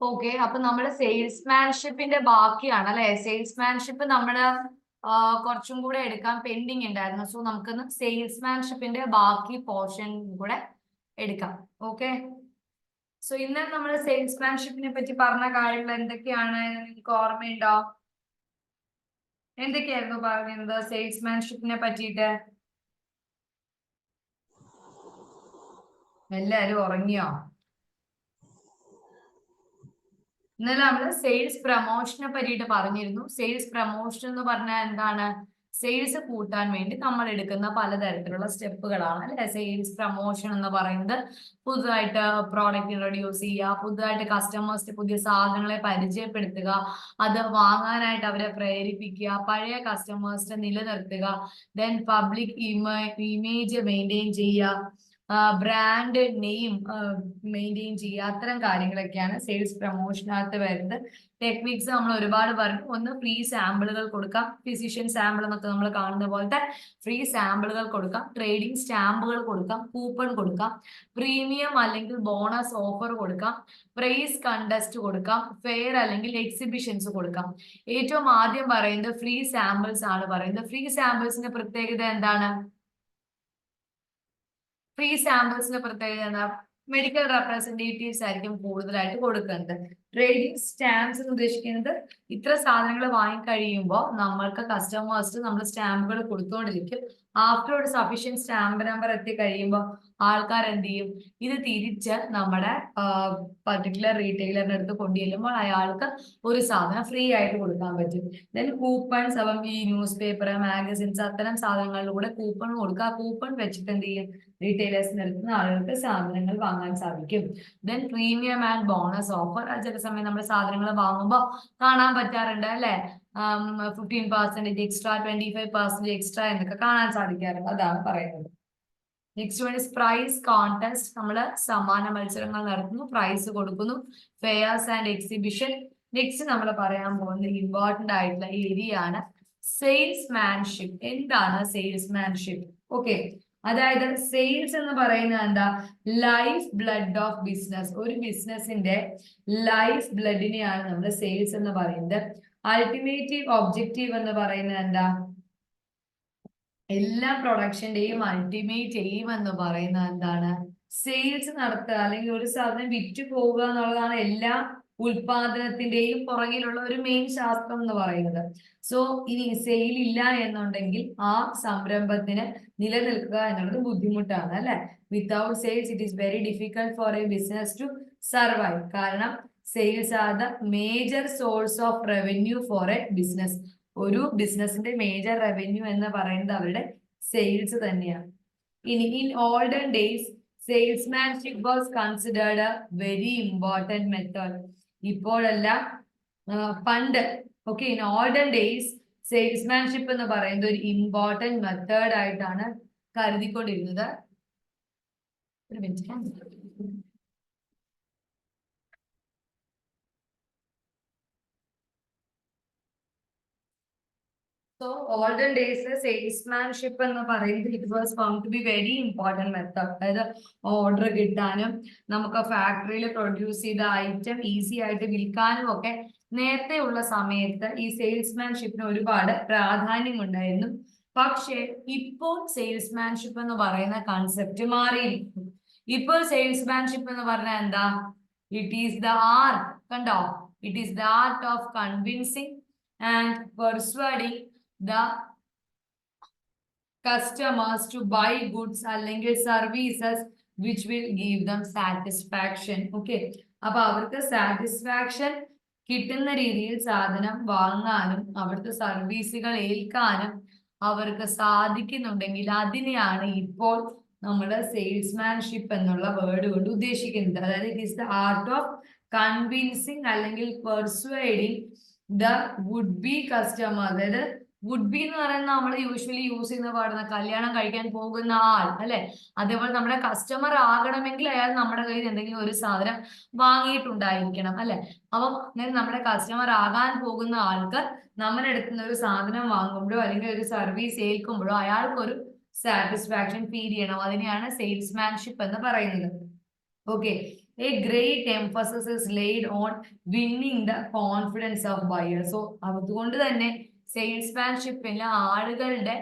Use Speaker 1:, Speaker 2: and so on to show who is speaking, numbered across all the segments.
Speaker 1: Okay, അപ്പൊ നമ്മള് സെയിൽസ്മാൻഷിപ്പിന്റെ ബാക്കിയാണ് അല്ലെ. സെയിൽസ്മാൻഷിപ്പ് നമ്മള് കുറച്ചും കൂടെ എടുക്കാൻ പെൻഡിങ് ഉണ്ടായിരുന്നു. സോ നമുക്കൊന്ന് സെയിൽസ്മാൻഷിപ്പിന്റെ ബാക്കി പോർഷൻ കൂടെ എടുക്കാം. ഓക്കെ, സോ ഇന്ന് നമ്മൾ സെയിൽസ്മാൻഷിപ്പിനെ പറ്റി പറഞ്ഞ കാര്യങ്ങൾ എന്തൊക്കെയാണ് നിങ്ങൾക്ക് ഓർമ്മയുണ്ടോ? എന്തൊക്കെയായിരുന്നു പറഞ്ഞത് സെയിൽസ്മാൻഷിപ്പിനെ പറ്റിയിട്ട്? എല്ലാരും ഉറങ്ങിയോ? ഇന്നലെ നമ്മള് സെയിൽസ് പ്രൊമോഷനെ പറ്റിയിട്ട് പറഞ്ഞിരുന്നു. സെയിൽസ് പ്രൊമോഷൻ എന്ന് പറഞ്ഞാൽ എന്താണ്? സെയിൽസ് കൂട്ടാൻ വേണ്ടി നമ്മൾ എടുക്കുന്ന പലതരത്തിലുള്ള സ്റ്റെപ്പുകളാണ് അല്ലെ സെയിൽസ് പ്രൊമോഷൻ എന്ന് പറയുന്നത്. പുതുതായിട്ട് പ്രോഡക്റ്റ് ഇൻട്രൊഡ്യൂസ് ചെയ്യുക, പുതുതായിട്ട് കസ്റ്റമേഴ്സിന് പുതിയ സാധനങ്ങളെ പരിചയപ്പെടുത്തുക, അത് വാങ്ങാനായിട്ട് അവരെ പ്രേരിപ്പിക്കുക, പഴയ കസ്റ്റമേഴ്സിനെ നിലനിർത്തുക, ദെൻ പബ്ലിക് ഇമേജ് മെയിൻറ്റെയിൻ ചെയ്യുക, ബ്രാൻഡ് നെയിം മെയിൻറ്റെയിൻ ചെയ്യുക, അത്തരം കാര്യങ്ങളൊക്കെയാണ് സെയിൽസ് പ്രൊമോഷനകത്ത് വരുന്നത്. ടെക്നിക്സ് നമ്മൾ ഒരുപാട് പറഞ്ഞു. ഒന്ന്, ഫ്രീ സാമ്പിളുകൾ കൊടുക്കാം, ഫിസിഷ്യൻ സാമ്പിൾ എന്നൊക്കെ നമ്മൾ കാണുന്ന പോലത്തെ ഫ്രീ സാമ്പിളുകൾ കൊടുക്കാം, ട്രേഡിംഗ് സ്റ്റാമ്പുകൾ കൊടുക്കാം, കൂപ്പൺ കൊടുക്കാം, പ്രീമിയം അല്ലെങ്കിൽ ബോണസ് ഓഫർ കൊടുക്കാം, പ്രൈസ് കണ്ടസ്റ്റ് കൊടുക്കാം, ഫെയർ അല്ലെങ്കിൽ എക്സിബിഷൻസ് കൊടുക്കാം. ഏറ്റവും ആദ്യം പറയുന്നത് ഫ്രീ സാമ്പിൾസ് ആണ് പറയുന്നത്. ഫ്രീ സാമ്പിൾസിന്റെ പ്രത്യേകത എന്താണ്? ഫ്രീ സാമ്പിൾസിന്റെ പ്രത്യേകത എന്താ? മെഡിക്കൽ റെപ്രസെന്റേറ്റീവ്സ് ആയിരിക്കും കൂടുതലായിട്ട് കൊടുക്കുന്നത്. ട്രേഡിംഗ് സ്റ്റാമ്പ്സ് എന്ന് ഉദ്ദേശിക്കുന്നത് ഇത്ര സാധനങ്ങൾ വാങ്ങിക്കഴിയുമ്പോൾ നമ്മൾക്ക് കസ്റ്റമേഴ്സ് നമ്മൾ സ്റ്റാമ്പുകൾ കൊടുത്തുകൊണ്ടിരിക്കും. ആഫ്റ്റർ ഒരു സഫീഷ്യന്റ് സ്റ്റാമ്പ് നമ്പർ എത്തി കഴിയുമ്പോൾ ആൾക്കാർ എന്ത് ചെയ്യും? ഇത് തിരിച്ച് നമ്മുടെ പർട്ടിക്കുലർ റീറ്റെയിലറിന്റെ അടുത്ത് കൊണ്ടുചെല്ലുമ്പോൾ അയാൾക്ക് ഒരു സാധനം ഫ്രീ ആയിട്ട് കൊടുക്കാൻ പറ്റും. ദെൻ കൂപ്പൺസ്, അപ്പം ഈ ന്യൂസ് പേപ്പർ, മാഗസിൻസ്, അത്തരം സാധനങ്ങളിലൂടെ കൂപ്പൺ കൊടുക്കുക. കൂപ്പൺ വെച്ചിട്ട് എന്ത് ചെയ്യും? റീറ്റെയിലേഴ്സിന് എടുക്കുന്ന ആളുകൾക്ക് സാധനങ്ങൾ വാങ്ങാൻ സാധിക്കും. Then premium and bonus offer, ചില സമയം നമ്മൾ സാധനങ്ങൾ വാങ്ങുമ്പോൾ കാണാൻ പറ്റാറുണ്ട് അല്ലെ, 15% എക്സ്ട്രാ, 25% എക്സ്ട്രാ എന്നൊക്കെ കാണാൻ സാധിക്കാറുണ്ട്. അതാണ് പറയുന്നത്. Next one is prize contest. നമ്മൾ സമ്മാന മത്സരങ്ങൾ നടത്തുന്നു, പ്രൈസ് കൊടുക്കുന്നു, ഫെയർസ് ആൻഡ് എക്സിബിഷൻ. നെക്സ്റ്റ് നമ്മൾ പറയാൻ പോകുന്ന ഇമ്പോർട്ടന്റ് ആയിട്ടുള്ള ഏരിയ ആണ് സെയിൽസ്മാൻഷിപ്പ്. എന്താണ് സെയിൽസ്മാൻഷിപ്പ്? ഓക്കെ, അതായത് സെയിൽസ് എന്ന് പറയുന്നത് എന്താ? Life blood of business. ഒരു ബിസിനസിന്റെ ലൈഫ് ബ്ലഡിനെയാണ് നമ്മൾ സെയിൽസ് എന്ന് പറയുന്നത്. അൾട്ടിമേറ്റീവ് ഒബ്ജക്റ്റീവ് എന്ന് പറയുന്നത് എന്താ? എല്ലാ പ്രൊഡക്ഷന്റെയും അൾട്ടിമേറ്റ് എയിം എന്ന് പറയുന്നത് എന്താണ്? സെയിൽസ് നടത്തുക, അല്ലെങ്കിൽ ഒരു സാധനം വിറ്റു പോവുക എന്നുള്ളതാണ് എല്ലാ ഉൽപാദനത്തിന്റെയും പുറകിലുള്ള ഒരു മെയിൻ ശാസ്ത്രം എന്ന് പറയുന്നത്. സോ ഇനി സെയിൽ ഇല്ല എന്നുണ്ടെങ്കിൽ ആ സംരംഭത്തിന് നിലനിൽക്കുക എന്നുള്ളത് ബുദ്ധിമുട്ടാണ് അല്ലെ. Without sales it is very difficult for a business to survive. കാരണം sales are the major source of revenue for a business. ഒരു ബിസിനസിന്റെ മേജർ റവന്യൂ എന്ന് പറയുന്നത് അവരുടെ സെയിൽസ് തന്നെയാണ്. ഇനി in olden days salesmanship was considered a very important method. ഇപ്പോഴല്ല, പണ്ട്. Okay, in olden days salesmanship എന്ന് പറയുന്നത് ഒരു ഇമ്പോർട്ടന്റ് മെത്തേഡ് ആയിട്ടാണ് കരുതിക്കൊണ്ടിരുന്നത്. ഒരു minute. So olden days salesmanship എന്ന് പറയുന്നത് it was found to be very important method. അതായത് ഓർഡർ കിട്ടാനും നമുക്ക് ഫാക്ടറിയിൽ പ്രൊഡ്യൂസ് ചെയ്ത ഐറ്റം ഈസി ആയിട്ട് വിൽക്കാനും ഒക്കെ നേരത്തെ ഉള്ള സമയത്ത് ഈ സെയിൽസ്മാൻഷിപ്പിന് ഒരുപാട് പ്രാധാന്യം ഉണ്ടായിരുന്നു. പക്ഷെ ഇപ്പോൾ സെയിൽസ്മാൻഷിപ്പ് എന്ന് പറയുന്ന കൺസെപ്റ്റ് മാറിയിരിക്കുന്നു. ഇപ്പോൾ സെയിൽസ്മാൻഷിപ്പ് എന്ന് പറഞ്ഞാൽ എന്താ? It is the art. കണ്ടോ? It is the art of convincing and persuading the customers to buy goods അല്ലെങ്കിൽ services which will give them satisfaction. Okay, അപ്പൊ അവർക്ക് സാറ്റിസ്ഫാക്ഷൻ കിട്ടുന്ന രീതിയിൽ സാധനം വാങ്ങാനും അവിടുത്തെ സർവീസുകൾ ഏൽക്കാനും അവർക്ക് സാധിക്കുന്നുണ്ടെങ്കിൽ അതിനെയാണ് ഇപ്പോൾ നമ്മൾ സെയിൽസ്മാൻഷിപ്പ് എന്നുള്ള വേർഡ് കൊണ്ട് ഉദ്ദേശിക്കുന്നത്. അതായത് it is the art of convincing അല്ലെങ്കിൽ പെർസ്വേഡിങ് ദ വുഡ് ബി കസ്റ്റമർ. അതായത് വുഡ് ബി എന്ന് പറയുന്ന നമ്മൾ യൂഷ്വലി യൂസ് ചെയ്യുന്ന പാടുന്ന കല്യാണം കഴിക്കാൻ പോകുന്ന ആൾ അല്ലെ. അതേപോലെ നമ്മുടെ കസ്റ്റമർ ആകണമെങ്കിൽ അയാൾ നമ്മുടെ കയ്യിൽ എന്തെങ്കിലും ഒരു സാധനം വാങ്ങിയിട്ടുണ്ടായിരിക്കണം അല്ലെ. അപ്പം നമ്മുടെ കസ്റ്റമർ ആകാൻ പോകുന്ന ആൾക്ക് നമ്മുടെ അടുത്ത് നിന്ന് ഒരു സാധനം വാങ്ങുമ്പോഴോ അല്ലെങ്കിൽ ഒരു സർവീസ് ഏൽക്കുമ്പോഴോ അയാൾക്കൊരു സാറ്റിസ്ഫാക്ഷൻ ഫീൽ ചെയ്യണം. അതിനെയാണ് സെയിൽസ്മാൻഷിപ്പ് എന്ന് പറയുന്നത്. Okay, A great emphasis is laid on winning the confidence of buyers. So അതുകൊണ്ട് തന്നെ സെയിൽസ്മാൻഷിപ്പിൽ ആളുകളുടെ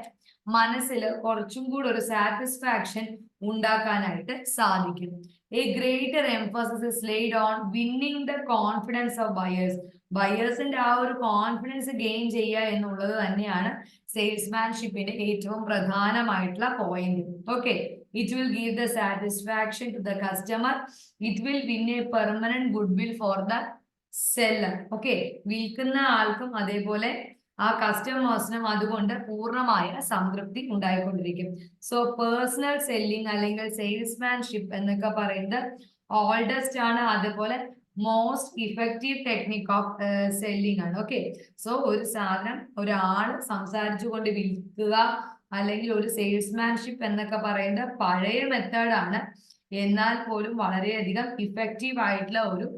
Speaker 1: മനസ്സിൽ കുറച്ചും കൂടി ഒരു സാറ്റിസ്ഫാക്ഷൻ ഉണ്ടാക്കാനായിട്ട് സാധിക്കും. A greater emphasis is laid on winning the confidence of buyers. ബയേഴ്സിന്റെ ആ ഒരു കോൺഫിഡൻസ് ഗെയിൻ ചെയ്യുക എന്നുള്ളത് തന്നെയാണ് സെയിൽസ്മാൻഷിപ്പിന്റെ ഏറ്റവും പ്രധാനമായിട്ടുള്ള point. Okay, it will give the satisfaction to the customer, it will win a permanent goodwill for the seller. Okay, വിൽക്കുന്ന ആൾക്കും അതേപോലെ ആ കസ്റ്റമേഴ്സിനും അതുകൊണ്ട് പൂർണ്ണമായ സംതൃപ്തി ഉണ്ടായിക്കൊണ്ടിരിക്കും. സോ പേഴ്സണൽ സെല്ലിംഗ് അല്ലെങ്കിൽ സെയിൽസ്മാൻഷിപ്പ് എന്നൊക്കെ പറയുന്നത് ഓൾഡസ്റ്റ് ആണ്, അതുപോലെ most effective technique of selling ആണ്. ഓക്കെ, സോ ഒരു സാധനം ഒരാൾ സംസാരിച്ചു കൊണ്ട് വിൽക്കുക അല്ലെങ്കിൽ ഒരു സെയിൽസ്മാൻഷിപ്പ് എന്നൊക്കെ പറയുന്നത് പഴയ മെത്തേഡാണ്, എന്നാൽ പോലും വളരെയധികം ഇഫക്റ്റീവ് ആയിട്ടുള്ള ഒരു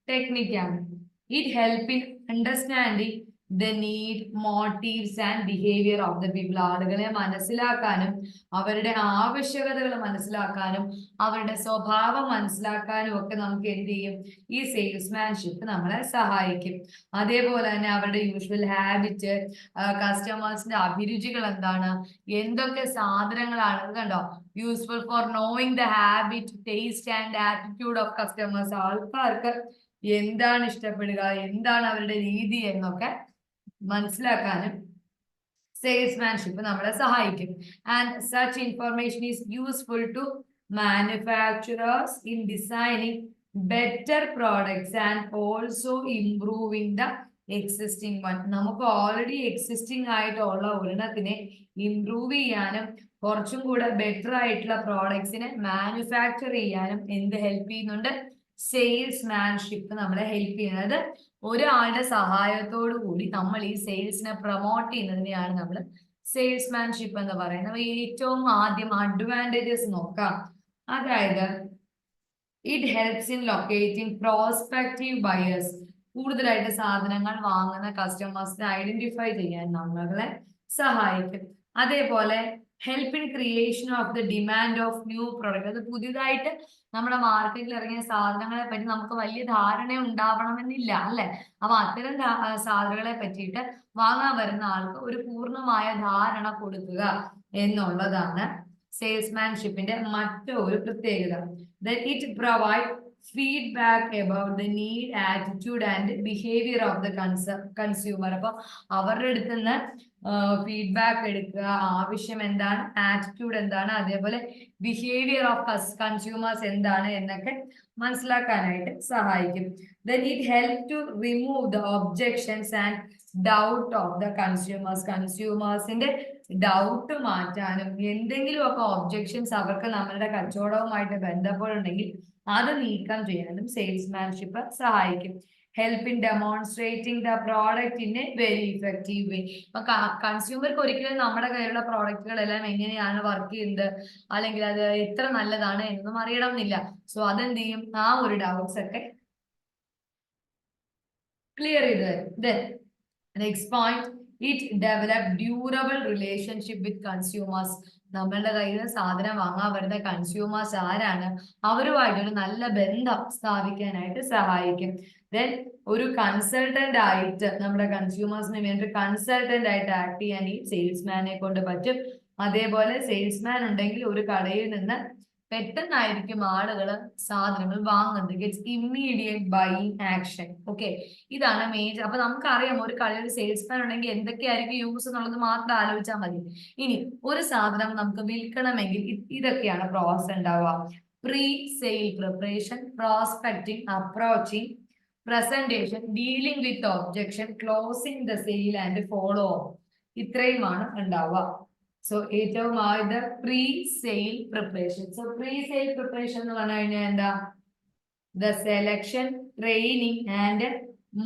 Speaker 1: ടെക്നിക്കാണ്. It help in understanding the need, motives and behavior of the people. ആളുകളെ മനസ്സിലാക്കാനും അവരുടെ ആവശ്യകതകൾ മനസ്സിലാക്കാനും അവരുടെ സ്വഭാവം മനസ്സിലാക്കാനും ഒക്കെ നമുക്ക് എന്ത് ചെയ്യും, ഈ സെയിൽസ്മാൻഷിപ്പ് നമ്മളെ സഹായിക്കും. അതേപോലെ തന്നെ അവരുടെ യൂഷ്വൽ ഹാബിറ്റ്, കസ്റ്റമേഴ്സിന്റെ അഭിരുചികൾ എന്താണ്, എന്തൊക്കെ സാധനങ്ങളാണ്, കണ്ടോ, useful for knowing the habit, taste and attitude of customers. ആൾക്കാർക്ക് എന്താണ് ഇഷ്ടപ്പെടുക, എന്താണ് അവരുടെ രീതി എന്നൊക്കെ മനസ്സിലാക്കാനും സെയിൽസ്മാൻഷിപ്പ് നമ്മളെ സഹായിക്കും. And such information is useful to manufacturers in designing better products and also improving the existing one. നമുക്ക് ഓൾറെഡി എക്സിസ്റ്റിംഗ് ആയിട്ടുള്ള ഒരെണ്ണത്തിനെ ഇംപ്രൂവ് ചെയ്യാനും കുറച്ചും കൂടെ ബെറ്റർ ആയിട്ടുള്ള പ്രോഡക്ട്സിനെ മാനുഫാക്ചർ ചെയ്യാനും എന്ത് ഹെൽപ്പ് ചെയ്യുന്നുണ്ട്, സെയിൽസ്മാൻഷിപ്പ് നമ്മളെ ഹെൽപ്പ് ചെയ്യുന്നത്. ഒരാളുടെ സഹായത്തോടു കൂടി നമ്മൾ ഈ സെയിൽസിനെ പ്രൊമോട്ട് ചെയ്യുന്നതിനെയാണ് നമ്മൾ സെയിൽസ്മാൻഷിപ്പ് എന്ന് പറയുന്നത്. ഏറ്റവും ആദ്യം അഡ്വാൻറ്റേജസ് നോക്കാം. അതായത് it helps in locating prospective buyers. കൂടുതലായിട്ട് സാധനങ്ങൾ വാങ്ങുന്ന കസ്റ്റമേഴ്സിനെ ഐഡന്റിഫൈ ചെയ്യാൻ നമ്മളെ സഹായിക്കും. അതേപോലെ help in creation of the demand of new product. അത് പുതിയതായിട്ട് നമ്മുടെ മാർക്കറ്റിൽ ഇറങ്ങിയ സാധനങ്ങളെ പറ്റി നമുക്ക് വലിയ ധാരണ ഉണ്ടാവണമെന്നില്ല, അല്ലെ? അപ്പൊ അത്തരം സാധനങ്ങളെ പറ്റിയിട്ട് വാങ്ങാൻ വരുന്ന ആൾക്ക് ഒരു പൂർണ്ണമായ ധാരണ കൊടുക്കുക എന്നുള്ളതാണ് സെയിൽസ്മാൻഷിപ്പിന്റെ മറ്റൊരു പ്രത്യേകത. It provide feedback about the need, attitude and behaviour of the consumer. അപ്പൊ അവരുടെ അടുത്ത് നിന്ന് ഫീഡ്ബാക്ക് എടുക്കുക, ആവശ്യം എന്താണ്, ആറ്റിറ്റ്യൂഡ് എന്താണ്, അതേപോലെ ബിഹേവിയർ ഓഫ് കൺസ്യൂമേഴ്സ് എന്താണ് എന്നൊക്കെ മനസ്സിലാക്കാനായിട്ട് സഹായിക്കും. Then it helps to remove the objections and doubt of the consumers. കൺസ്യൂമേഴ്സിന്റെ ഡൗട്ട് മാറ്റാനും എന്തെങ്കിലുമൊക്കെ ഒബ്ജെക്ഷൻസ് അവർക്ക് നമ്മളുടെ കച്ചവടവുമായിട്ട് ബന്ധപ്പെടുണ്ടെങ്കിൽ അത് നീക്കം ചെയ്യാനും സെയിൽസ്മാൻഷിപ്പ് സഹായിക്കും. Help in demonstrating the product in a very effective way. അപ്പൊ കൺസ്യൂമർക്ക് ഒരിക്കലും നമ്മുടെ കയ്യിലുള്ള പ്രോഡക്റ്റുകളെല്ലാം എങ്ങനെയാണ് വർക്ക് ചെയ്യുന്നത് അല്ലെങ്കിൽ അത് എത്ര നല്ലതാണ് എന്നൊന്നും അറിയണം എന്നില്ല. സോ അതെന്ത് ചെയ്യും, ആ ഒരു ഡൗട്ട്സ് ഒക്കെ ക്ലിയർ ചെയ്ത് തരും. Next point, it develop durable relationship with consumers. നമ്മളുടെ കയ്യിൽ സാധനം വാങ്ങാൻ വരുന്ന കൺസ്യൂമേഴ്സ് ആരാണ്, അവരുമായിട്ടൊരു നല്ല ബന്ധം സ്ഥാപിക്കാനായിട്ട് സഹായിക്കും. ദെൻ ഒരു കൺസൾട്ടന്റ് ആയിട്ട് നമ്മുടെ കൺസ്യൂമേഴ്സിന് വേണ്ടി കൺസൾട്ടന്റ് ആയിട്ട് ആക്ട് ചെയ്യാൻ ഈ സെയിൽസ്മാനെ കൊണ്ട് പറ്റും. അതേപോലെ സെയിൽസ്മാൻ ഉണ്ടെങ്കിൽ ഒരു കടയിൽ നിന്ന് പെട്ടെന്നായിരിക്കും ആളുകൾ സാധനങ്ങൾ വാങ്ങുന്നത്. Gets immediate buying action. Okay, ഇതാണ് മേജർ. അപ്പൊ നമുക്കറിയാം ഒരു കടയിൽ സെയിൽസ്മാൻ ഉണ്ടെങ്കിൽ എന്തൊക്കെയായിരിക്കും യൂസ് എന്നുള്ളത് മാത്രം ആലോചിച്ചാൽ മതി. ഇനി ഒരു സാധനം നമുക്ക് വിൽക്കണമെങ്കിൽ ഇതൊക്കെയാണ് പ്രോസസ് ഉണ്ടാവുക: pre sale preparation, prospecting, approaching, presentation, dealing with objection, closing the sale and follow up. ഇത്രയുമാണ് ഉണ്ടാവുക. സോ ഏറ്റവും ആദ്യം pre sale preparation. So pre sale preparation എന്ന് പറഞ്ഞു കഴിഞ്ഞാൽ എന്താ, the selection, training and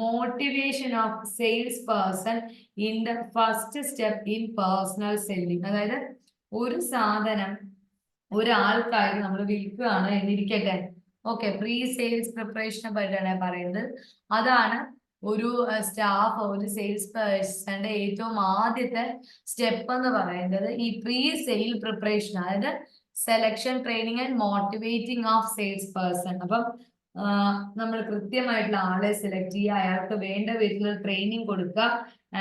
Speaker 1: motivation of sales person in the first step in personal selling. അതായത് ഒരു സാധനം ഒരാൾക്കായിട്ട് നമ്മൾ വിൽക്കുകയാണ് എന്നിരിക്കട്ടെ, ഓക്കെ, പ്രീ സെയിൽസ് പ്രിപ്പറേഷനെ പറ്റിയാണ് പറയുന്നത്. അതാണ് ഒരു സ്റ്റാഫ്, ഒരു സെയിൽസ് പേഴ്സന്റെ ഏറ്റവും ആദ്യത്തെ സ്റ്റെപ്പ് എന്ന് പറയുന്നത് ഈ പ്രീ സെയിൽ പ്രിപ്പറേഷൻ, അതായത് selection, training and motivating of sales person. അപ്പം നമ്മൾ കൃത്യമായിട്ടുള്ള ആളെ സെലക്ട് ചെയ്യുക, അയാൾക്ക് വേണ്ട വിധത്തിലുള്ള ട്രെയിനിങ് കൊടുക്കുക,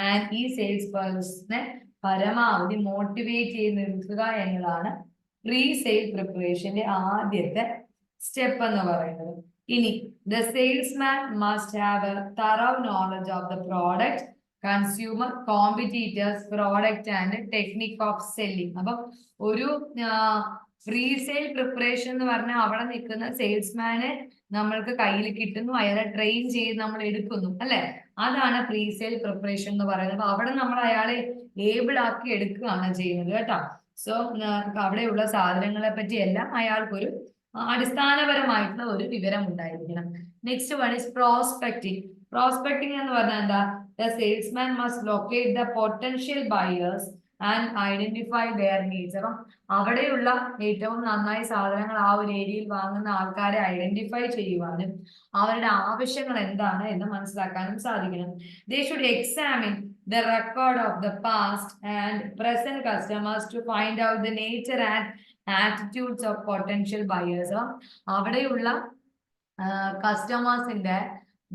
Speaker 1: ആൻഡ് ഈ സെയിൽസ് പേഴ്സണെ പരമാവധി മോട്ടിവേറ്റ് ചെയ്ത് നിർത്തുക എന്നതാണ് പ്രീ സെയിൽ പ്രിപ്പറേഷന്റെ ആദ്യത്തെ സ്റ്റെപ്പ് എന്ന് പറയുന്നത്. ഇനി the salesman must have A തറവ് knowledge of the product, consumer, competitors, product and technique of selling. അപ്പം ഒരു പ്രീ സെയിൽ പ്രിപ്പറേഷൻ എന്ന് പറഞ്ഞാൽ അവിടെ നിൽക്കുന്ന സെയിൽസ്മാനെ നമ്മൾക്ക് കയ്യിൽ കിട്ടുന്നു, അയാളെ ട്രെയിൻ ചെയ്ത് നമ്മൾ എടുക്കുന്നു അല്ലെ, അതാണ് പ്രീ സെയിൽ പ്രിപ്പറേഷൻ എന്ന് പറയുന്നത്. അപ്പൊ അവിടെ നമ്മൾ അയാളെ ഏബിൾ ആക്കി എടുക്കുകയാണ് ചെയ്യുന്നത് കേട്ടോ. സോ അവിടെയുള്ള സാധനങ്ങളെ പറ്റി എല്ലാം അയാൾക്കൊരു അടിസ്ഥാനപരമായിട്ടുള്ള ഒരു വിവരം ഉണ്ടായിരിക്കണം. Next one is prospecting. Prospecting എന്ന് പറഞ്ഞാൽ എന്താ? The salesman must locate the potential buyers and identify their needs. അപ്പം അവിടെയുള്ള ഏറ്റവും നന്നായി സാധനങ്ങൾ ആ ഒരു ഏരിയയിൽ വാങ്ങുന്ന ആൾക്കാരെ ഐഡന്റിഫൈ ചെയ്യുവാനും അവരുടെ ആവശ്യങ്ങൾ എന്താണ് എന്ന് മനസ്സിലാക്കാനും സാധിക്കണം. They should examine the record of the past and present customers to find out the nature and attitudes of potential buyers. അവിടെയുള്ള കസ്റ്റമേഴ്സിന്റെ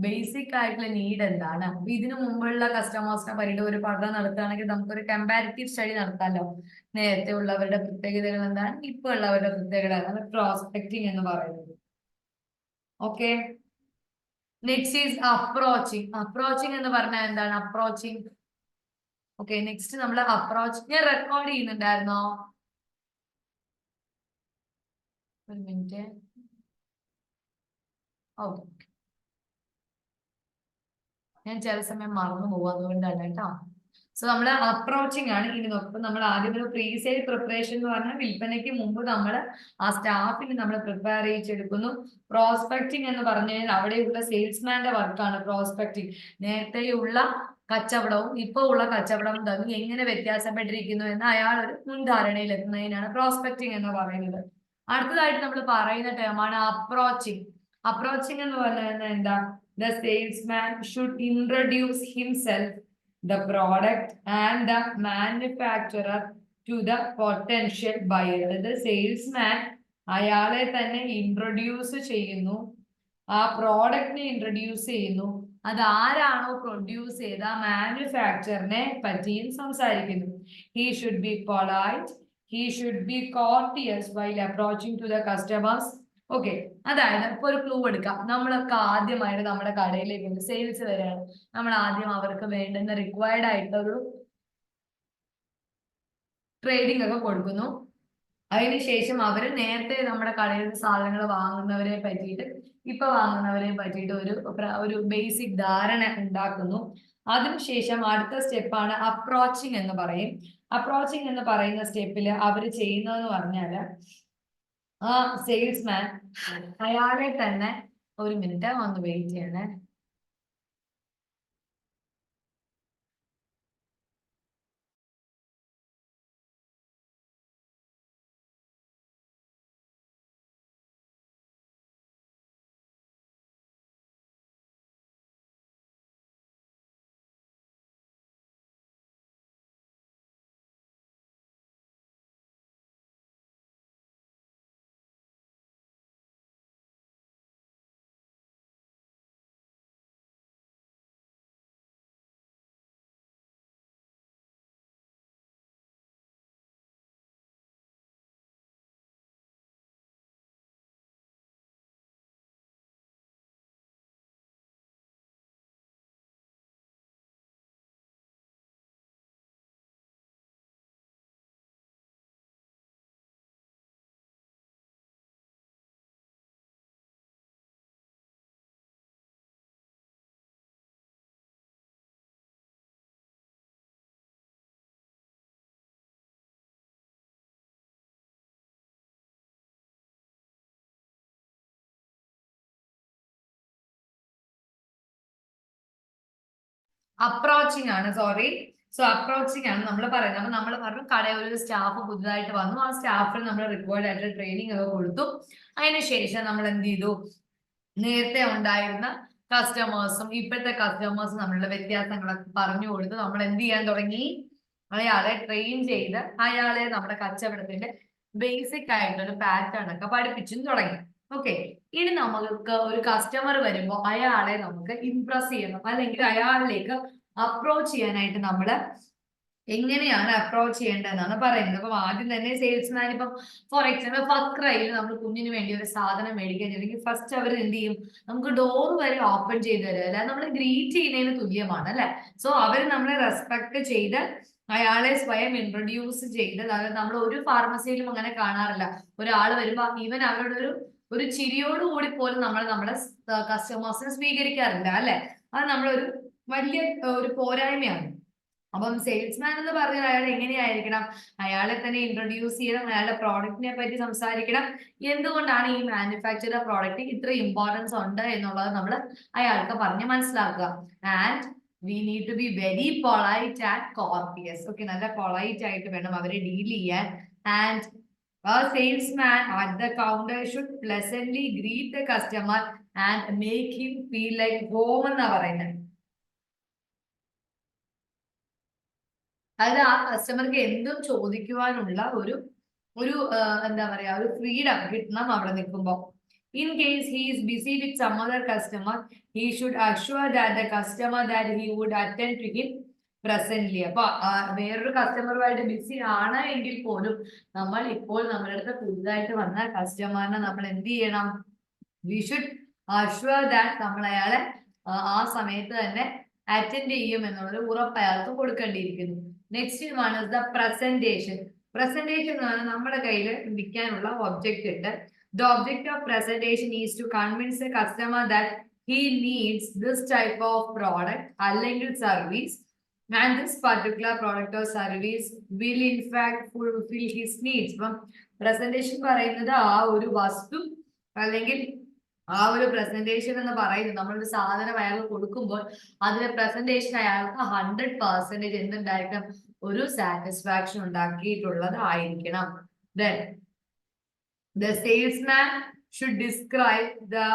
Speaker 1: ബേസിക് ആയിട്ടുള്ള നീഡ് എന്താണ്, ഇതിനു മുമ്പുള്ള കസ്റ്റമേഴ്സിനെ പറ്റിയിട്ട് ഒരു പഠനം നടത്തുകയാണെങ്കിൽ നമുക്കൊരു കമ്പാരിറ്റീവ് സ്റ്റഡി നടത്താമല്ലോ. നേരത്തെ ഉള്ളവരുടെ പ്രത്യേകതകൾ എന്താണ്, ഇപ്പൊ ഉള്ളവരുടെ പ്രത്യേകത, പ്രോസ്പെക്ടിങ് എന്ന് പറയുന്നത്. Okay, next is approaching. Approaching എന്ന് പറഞ്ഞാൽ എന്താണ്? അപ്രോച്ചിങ്. ഓക്കെ, നെക്സ്റ്റ് നമ്മൾ അപ്രോച്ച്. ഞാൻ റെക്കോർഡ് ചെയ്യുന്നുണ്ടായിരുന്നോ? ഒരു മിനിറ്റ്. ഓക്കെ, ഞാൻ ചില സമയം മറന്നു പോകും, അതുകൊണ്ടാണ് കേട്ടോ. സോ നമ്മൾ അപ്രോച്ചിങ് ആണ് ഇനി നോക്കുമ്പോൾ. നമ്മൾ ആദ്യം ഒരു പ്രീ സെയിൽ പ്രിപ്പറേഷൻ എന്ന് പറഞ്ഞാൽ വിൽപ്പനയ്ക്ക് മുമ്പ് നമ്മൾ ആ സ്റ്റാഫിന് നമ്മൾ പ്രിപ്പയർ ചെയ്തെടുക്കുന്നു. പ്രോസ്പെക്ടിങ് എന്ന് പറഞ്ഞു കഴിഞ്ഞാൽ അവിടെയുള്ള സെയിൽസ്മാന്റെ വർക്കാണ് പ്രോസ്പെക്ടിങ്. നേരത്തെയുള്ള കച്ചവടവും ഇപ്പോൾ ഉള്ള കച്ചവടവും തമ്മിൽ എങ്ങനെ വ്യത്യാസപ്പെട്ടിരിക്കുന്നു എന്ന് അയാൾ ഒരു മുൻധാരണയിൽ എത്തുന്നതിനാണ് പ്രോസ്പെക്ടിങ് എന്ന് പറയുന്നത്. അടുത്തതായിട്ട് നമ്മൾ പറയുന്ന ടേമാണ് അപ്രോച്ചിങ്. അപ്രോച്ചിങ് എന്ന് പറഞ്ഞാൽ എന്താ? The salesman should introduce himself, the product and the manufacturer to the potential buyer. അതായത് സെയിൽസ്മാൻ അയാളെ തന്നെ ഇൻട്രൊഡ്യൂസ് ചെയ്യുന്നു, ആ പ്രോഡക്റ്റിനെ ഇൻട്രൊഡ്യൂസ് ചെയ്യുന്നു, അത് ആരാണോ പ്രൊഡ്യൂസ് ചെയ്ത മാനുഫാക്ചറിനെ പറ്റിയും സംസാരിക്കുന്നു. He should be polite, he should be courteous while approaching to the customers. Okay, അതായത് ഇപ്പൊ ഒരു ക്ലൂ എടുക്കാം. നമ്മളൊക്കെ ആദ്യമായിട്ട് നമ്മുടെ കടയിലേക്ക് സെയിൽസ് വരെയാണ്, നമ്മൾ ആദ്യം അവർക്ക് വേണ്ടുന്ന റിക്വയർഡ് ആയിട്ടുള്ള ഒരു ട്രേഡിംഗ് ഒക്കെ കൊടുക്കുന്നു. അതിനുശേഷം അവര് നേരത്തെ നമ്മുടെ കടയിൽ സാധനങ്ങൾ വാങ്ങുന്നവരെ പറ്റിയിട്ട് ഇപ്പൊ വാങ്ങുന്നവരെ പറ്റിയിട്ട് ഒരു ബേസിക് ധാരണ ഉണ്ടാക്കുന്നു. അതിനുശേഷം അടുത്ത സ്റ്റെപ്പാണ് അപ്രോച്ചിങ് എന്ന് പറയും. അപ്രോച്ചിങ് എന്ന് പറയുന്ന സ്റ്റെപ്പിൽ അവര് ചെയ്യുന്നതെന്ന് പറഞ്ഞാല് ആ സെയിൽസ്മാൻ അയാളെ തന്നെ, ഒരു മിനിറ്റ് ഒന്ന് വെയിറ്റ് ചെയ്യണേ. അപ്രോച്ചിങ് ആണ്, സോറി. സോ അപ്രോച്ചിങ് ആണ് നമ്മൾ പറയുന്നത്. അപ്പൊ നമ്മൾ പറഞ്ഞു കടയിൽ ഒരു സ്റ്റാഫ് പുതുതായിട്ട് വന്നു, ആ സ്റ്റാഫിന് നമ്മൾ റിക്വയർഡ് ആയിട്ട് ട്രെയിനിങ് ഒക്കെ കൊടുത്തു. അതിനുശേഷം നമ്മൾ എന്ത് ചെയ്തു? നേരത്തെ ഉണ്ടായിരുന്ന കസ്റ്റമേഴ്സും ഇപ്പോഴത്തെ കസ്റ്റമേഴ്സും തമ്മിലുള്ള വ്യത്യാസങ്ങളൊക്കെ പറഞ്ഞു കൊടുത്ത് നമ്മൾ എന്ത് ചെയ്യാൻ തുടങ്ങി? അയാളെ ട്രെയിൻ ചെയ്ത് അയാളെ നമ്മുടെ കച്ചവടത്തിന്റെ ബേസിക് ആയിട്ടുള്ള ഒരു പാറ്റേൺ ഒക്കെ പഠിപ്പിച്ചും തുടങ്ങി. ഓക്കെ. ഇനി നമുക്ക് ഒരു കസ്റ്റമർ വരുമ്പോൾ അയാളെ നമുക്ക് ഇംപ്രസ് ചെയ്യണം, അല്ലെങ്കിൽ അയാളിലേക്ക് അപ്രോച്ച് ചെയ്യാനായിട്ട് നമ്മൾ എങ്ങനെയാണ് അപ്രോച്ച് ചെയ്യേണ്ടതെന്നാണ് പറയുന്നത്. അപ്പൊ ആദ്യം തന്നെ സെയിൽസ്മാൻ ഇപ്പം ഫോർ എക്സാമ്പിൾ ഫക്രയിൽ നമ്മൾ കുഞ്ഞിന് വേണ്ടി ഒരു സാധനം മേടിക്കാൻ ചെല്ലെങ്കിൽ ഫസ്റ്റ് അവർ എന്ത് ചെയ്യും, നമുക്ക് ഡോർ വരെ ഓപ്പൺ ചെയ്ത് തരിക, അല്ലാതെ നമ്മൾ ഗ്രീറ്റ് ചെയ്യുന്നതിന് തുല്യമാണ് അല്ലെ. സോ അവർ നമ്മളെ റെസ്പെക്ട് ചെയ്ത് അയാളെ സ്വയം ഇൻട്രൊഡ്യൂസ് ചെയ്ത്, അതായത് നമ്മൾ ഒരു ഫാർമസിയിലും അങ്ങനെ കാണാറില്ല, ഒരാൾ വരുമ്പോ ഈവൻ അവരുടെ ഒരു ചിരിയോടുകൂടി പോലും നമ്മൾ നമ്മുടെ കസ്റ്റമേഴ്സിനെ സ്വീകരിക്കാറില്ല അല്ലെ. അത് നമ്മളൊരു വലിയ ഒരു പോരായ്മയാണ്. അപ്പം സെയിൽസ്മാൻ എന്ന് പറഞ്ഞാൽ അയാൾ എങ്ങനെയായിരിക്കണം, അയാളെ തന്നെ ഇൻട്രൊഡ്യൂസ് ചെയ്യണം, അയാളുടെ പ്രോഡക്റ്റിനെ പറ്റി സംസാരിക്കണം, എന്തുകൊണ്ടാണ് ഈ മാനുഫാക്ചർ പ്രോഡക്റ്റ് ഇത്ര ഇമ്പോർട്ടൻസ് ഉണ്ട് എന്നുള്ളത് നമ്മൾ അയാൾക്ക് പറഞ്ഞ് മനസ്സിലാക്കുക. And we need to be very polite and courteous. Okay, നല്ല പൊളൈറ്റ് ആയിട്ട് വേണം അവരെ ഡീൽ ചെയ്യാൻ. ആൻഡ് a salesman at the counter should pleasantly greet the customer and make him feel like home എന്നാ പറയുന്നത്. അതായത് ആ കസ്റ്റമർക്ക് എന്തും ചോദിക്കുവാനുള്ള ഒരു ഒരു എന്താ പറയാ, ഒരു ഫ്രീഡം കിട്ടണം അവിടെ നിൽക്കുമ്പോൾ. In case he is busy with some other customer, he should assure that the customer that he would attend to him presently. അപ്പൊ വേറൊരു കസ്റ്റമറുമായിട്ട് ബിസി ആണ് എങ്കിൽ പോലും നമ്മൾ ഇപ്പോൾ നമ്മുടെ അടുത്ത് പുതുതായിട്ട് വന്ന കസ്റ്റമറിനെ നമ്മൾ എന്ത് ചെയ്യണം, വി ഷുഡ് അഷ്വർ ദാറ്റ് നമ്മൾ അയാളെ ആ സമയത്ത് തന്നെ അറ്റൻഡ് ചെയ്യും എന്നുള്ളൊരു ഉറപ്പ് അയാൾക്ക് കൊടുക്കേണ്ടിയിരിക്കുന്നു. Next one is the presentation. Presentation എന്ന് പറഞ്ഞാൽ നമ്മുടെ കയ്യിൽ വിൽക്കാനുള്ള ഒബ്ജക്റ്റ് ഉണ്ട്. The object of presentation is to convince the customer that he needs this type of product അല്ലെങ്കിൽ service, and this particular product or service will in fact fulfill his needs. അപ്പം presentation പറയുന്നത് ആ ഒരു വസ്തു അല്ലെങ്കിൽ ആ ഒരു പ്രസന്റേഷൻ എന്ന് പറയുന്നത് നമ്മളൊരു സാധനം അയാൾക്ക് കൊടുക്കുമ്പോൾ അതിന്റെ പ്രസന്റേഷൻ അയാൾക്ക് 100% എന്തുണ്ടായിരിക്കണം, ഒരു satisfaction ഉണ്ടാക്കിയിട്ടുള്ളതായിരിക്കണം. Then the salesman should describe the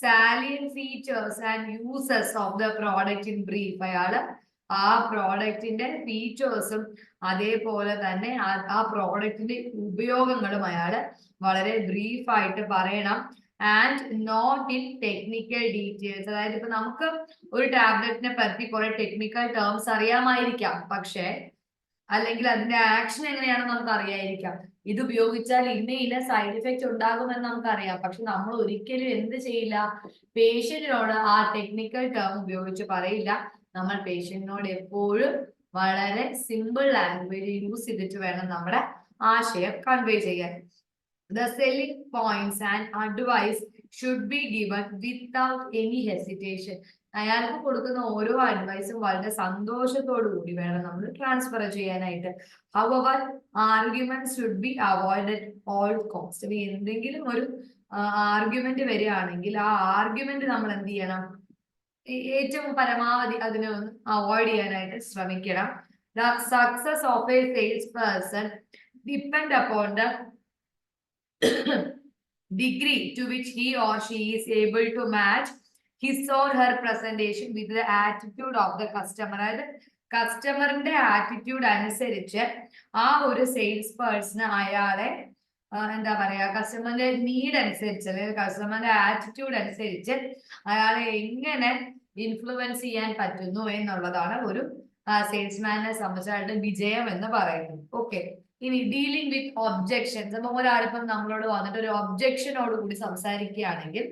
Speaker 1: salient features and uses of the product in brief. അയാള് ആ പ്രോഡക്റ്റിന്റെ ഫീച്ചേഴ്സും അതേപോലെ തന്നെ ആ പ്രോഡക്റ്റിന്റെ ഉപയോഗങ്ങളും അയാള് വളരെ ബ്രീഫ് ആയിട്ട് പറയണം. And not in technical details. അതായത് ഇപ്പൊ നമുക്ക് ഒരു ടാബ്ലറ്റിനെ പറ്റി കുറെ ടെക്നിക്കൽ ടേംസ് അറിയാമായിരിക്കാം, പക്ഷെ അല്ലെങ്കിൽ അതിന്റെ ആക്ഷൻ എങ്ങനെയാണെന്ന് നമുക്ക് അറിയായിരിക്കാം. ഇത് ഉപയോഗിച്ചാൽ ഇന്ന സൈഡ് എഫക്റ്റ് ഉണ്ടാകുമെന്ന് നമുക്കറിയാം, പക്ഷെ നമ്മൾ ഒരിക്കലും എന്ത് ചെയ്യില്ല, പേഷ്യന്റിനോട് ആ ടെക്നിക്കൽ ടേം ഉപയോഗിച്ച് പറയില്ല. നമ്മൾ പേഷ്യന്റിനോട് എപ്പോഴും വളരെ സിമ്പിൾ ലാംഗ്വേജ് യൂസ് ചെയ്തിട്ട് വേണം നമ്മുടെ ആശയം കൺവേ ചെയ്യാൻ. The selling points and advice should be given without any hesitation. അയാൾക്ക് കൊടുക്കുന്ന ഓരോ അഡ്വൈസും വളരെ സന്തോഷത്തോടു കൂടി വേണം നമ്മൾ ട്രാൻസ്ഫർ ചെയ്യാനായിട്ട്. However, arguments should be avoided at all costs. എന്തെങ്കിലും ഒരു ആർഗ്യുമെന്റ് വരികയാണെങ്കിൽ ആ ആർഗ്യുമെന്റ് നമ്മൾ എന്ത് ചെയ്യണം, ഏറ്റവും പരമാവധി അതിനെ ഒന്ന് അവോയ്ഡ് ചെയ്യാനായിട്ട് ശ്രമിക്കണം. The success of a salesperson depend upon the degree to which he or she is able to match his or her presentation with the attitude of the customer. അതായത് കസ്റ്റമറിന്റെ ആറ്റിറ്റ്യൂഡ് അനുസരിച്ച് ആ ഒരു സെയിൽസ് പേഴ്സണ് അയാളെ എന്താ പറയാ, കസ്റ്റമറിന്റെ need അനുസരിച്ച് അല്ലെങ്കിൽ കസ്റ്റമറിന്റെ attitude അനുസരിച്ച് അയാളെ എങ്ങനെ ഇൻഫ്ലുവൻസ് ചെയ്യാൻ പറ്റുന്നു എന്നുള്ളതാണ് ഒരു സെയിൽസ്മാനെ സംബന്ധിച്ചായിട്ട് വിജയം എന്ന് പറയുന്നത്. ഓക്കെ, ഇനി ഡീലിംഗ് വിത്ത് ഒബ്ജെക്ഷൻസ്. അപ്പൊ ഒരാളിപ്പം നമ്മളോട് വന്നിട്ട് ഒരു ഒബ്ജെക്ഷനോട് കൂടി സംസാരിക്കുകയാണെങ്കിൽ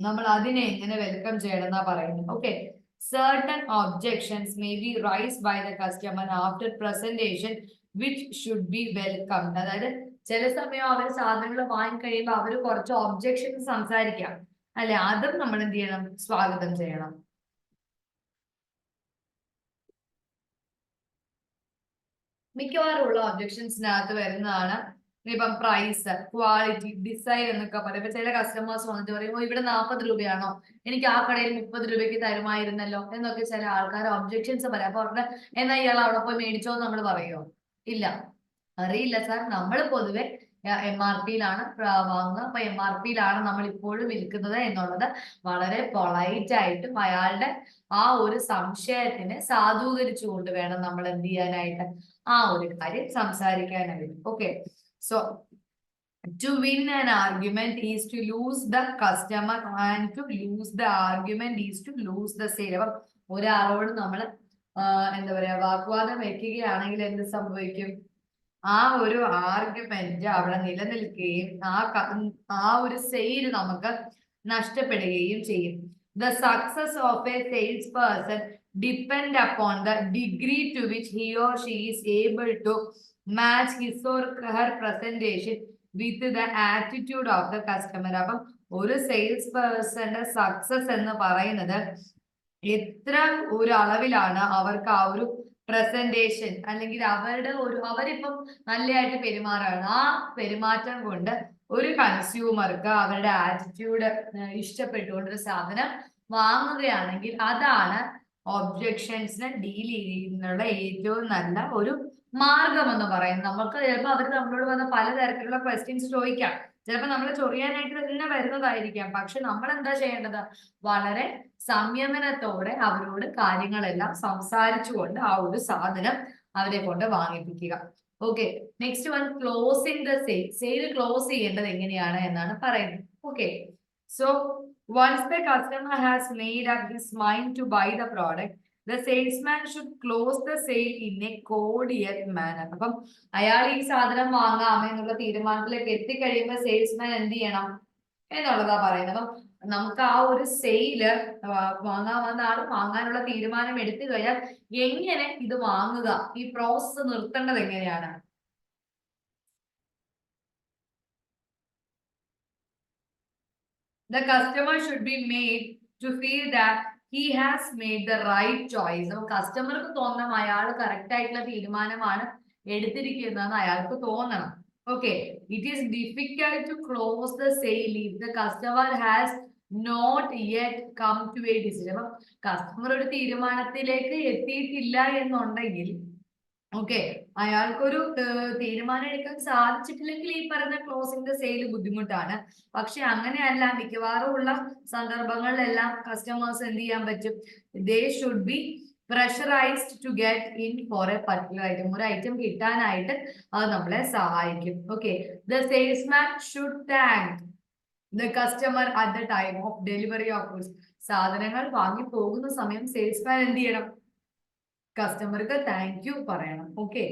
Speaker 1: നമ്മൾ അതിനെ എങ്ങനെ വെൽക്കം ചെയ്യണം എന്നാ പറയുന്നത്. Okay, certain objections may be raised by the customer after presentation which should be welcomed. അതായത് ചില സമയം അവർ സാധനങ്ങൾ വാങ്ങി കഴിയുമ്പോൾ അവർ കുറച്ച് ഒബ്ജെക്ഷൻസ് സംസാരിക്കാം അല്ലെ, അതും നമ്മൾ എന്ത് ചെയ്യണം, സ്വാഗതം ചെയ്യണം. മിക്കവാറും ഉള്ള ഒബ്ജെക്ഷൻസിനകത്ത് വരുന്നതാണ് ഇപ്പം പ്രൈസ്, ക്വാളിറ്റി, ഡിസൈൻ എന്നൊക്കെ പറയും. ഇപ്പൊ ചില കസ്റ്റമേഴ്സ് വന്നിട്ട് പറയും, ഇവിടെ 40 രൂപയാണോ, എനിക്ക് ആ കടയിൽ 30 രൂപയ്ക്ക് തരുമായിരുന്നല്ലോ എന്നൊക്കെ ചില ആൾക്കാർ ഒബ്ജെക്ഷൻസ് പറയാം. അപ്പൊ അവരുടെ എന്നാ ഇയാൾ അവിടെ പോയി മേടിച്ചോ എന്ന് നമ്മൾ പറയുമോ? ഇല്ല, അറിയില്ല സാർ, നമ്മൾ പൊതുവെ MRP-യിലാണ് വാങ്ങുക, അപ്പൊ MRP-യിലാണ് നമ്മൾ ഇപ്പോഴും വിൽക്കുന്നത് എന്നുള്ളത് വളരെ പൊളൈറ്റ് ആയിട്ടും അയാളുടെ ആ ഒരു സംശയത്തിനെ സാധൂകരിച്ചുകൊണ്ട് വേണം നമ്മൾ എന്ത് ചെയ്യാനായിട്ട്, ആ ഒരു കാര്യം സംസാരിക്കാനായിട്ട്. Okay, so To win an argument is to lose the customer, and to lose the argument is to lose the sale. അപ്പം ഒരാളോട് നമ്മൾ എന്താ പറയാ വാഗ്വാദം വെക്കുകയാണെങ്കിൽ എന്ത് സംഭവിക്കും? ആ ഒരു ആർഗ്യുമെന്റ് അവിടെ നിലനിൽക്കുകയും ആ ഒരു സെയിൽ നമുക്ക് നഷ്ടപ്പെടുകയും ചെയ്യും. The success of a salesperson depend upon the degree to which he or she is able to match his or her presentation with the attitude of the customer. അപ്പം ഒരു സെയിൽസ് പേഴ്സന്റെ സക്സസ് എന്ന് പറയുന്നത് എത്ര ഒരു അളവിലാണ് അവർക്ക് ആ ഒരു പ്രസന്റേഷൻ അല്ലെങ്കിൽ അവരിപ്പം നല്ലതായിട്ട് പെരുമാറാണ്, ആ പെരുമാറ്റം കൊണ്ട് ഒരു കൺസ്യൂമർക്ക് അവരുടെ ആറ്റിറ്റ്യൂഡ് ഇഷ്ടപ്പെട്ടുകൊണ്ട് ഒരു സാധനം വാങ്ങുകയാണെങ്കിൽ അതാണ് ഒബ്ജക്ഷൻസിനെ ഡീൽ ചെയ്യുന്നതിനുള്ള ഏറ്റവും നല്ല ഒരു മാർഗം എന്ന് പറയുന്നത്. നമുക്ക് ചിലപ്പോൾ അവർ നമ്മളോട് വന്ന പലതരത്തിലുള്ള ക്വസ്റ്റ്യൻസ് ചോദിക്കാം, ചിലപ്പോൾ നമ്മൾ ചൊറിയാനായിട്ട് തന്നെ വരുന്നതായിരിക്കാം. പക്ഷെ നമ്മൾ എന്താ ചെയ്യേണ്ടത്? വളരെ സംയമനത്തോടെ അവരോട് കാര്യങ്ങളെല്ലാം സംസാരിച്ചുകൊണ്ട് ആ ഒരു സാധനം അവരെ കൊണ്ട് വാങ്ങിപ്പിക്കുക. Okay, next one, closing the sale. Sale close ചെയ്യേണ്ടത് എങ്ങനെയാണ് എന്നാണ് പറയുന്നത്. Okay, so once the customer has made up his mind to buy the product, the salesman should close the sale in a cordial manner. അപ്പം അയാൾ ഈ സാധനം വാങ്ങാം എന്നുള്ള തീരുമാനത്തിലേക്ക് എത്തിക്കഴിയുമ്പോൾ സെയിൽസ്മാൻ എന്ത് ചെയ്യണം എന്നുള്ളതാ പറയുന്നത്. അപ്പം നമുക്ക് ആ ഒരു സെയില് വാങ്ങാൻ ആൾ വാങ്ങാനുള്ള തീരുമാനം എടുത്തു കഴിഞ്ഞാൽ എങ്ങനെ ഇത് വാങ്ങുക, ഈ പ്രോസസ്സ് നിർത്തേണ്ടത് എങ്ങനെയാണ്? The customer should be made to feel that he has made the right choice. കസ്റ്റമർക്ക് തോന്നണം അയാൾ കറക്റ്റ് ആയിട്ടുള്ള തീരുമാനമാണ് എടുത്തിരിക്കുന്നതെന്ന് അയാൾക്ക് തോന്നണം. Okay, it is difficult to close the sale if the customer has not yet come to a decision. അപ്പം customer ഒരു തീരുമാനത്തിലേക്ക് എത്തിയിട്ടില്ല എന്നുണ്ടെങ്കിൽ ഓക്കെ, അയാൾക്കൊരു തീരുമാനം എടുക്കാൻ സാധിച്ചിട്ടില്ലെങ്കിൽ ഈ പറഞ്ഞ ക്ലോസിംഗ് ദ സെയിൽ ബുദ്ധിമുട്ടാണ്. പക്ഷെ അങ്ങനെയല്ല, മിക്കവാറും ഉള്ള സന്ദർഭങ്ങളിലെല്ലാം കസ്റ്റമേഴ്സ് എന്ത് ചെയ്യാൻ പറ്റും? They should be pressurized to get in for a particular item. ഒരു ഐറ്റം കിട്ടാനായിട്ട് അത് നമ്മളെ സഹായിക്കും. Okay, the salesman should thank the customer at the time of delivery of goods. സാധനങ്ങൾ വാങ്ങി പോകുന്ന സമയം സെയിൽസ്മാൻ എന്ത് ചെയ്യണം? കസ്റ്റമർക്ക് താങ്ക് യു പറയണം. Okay,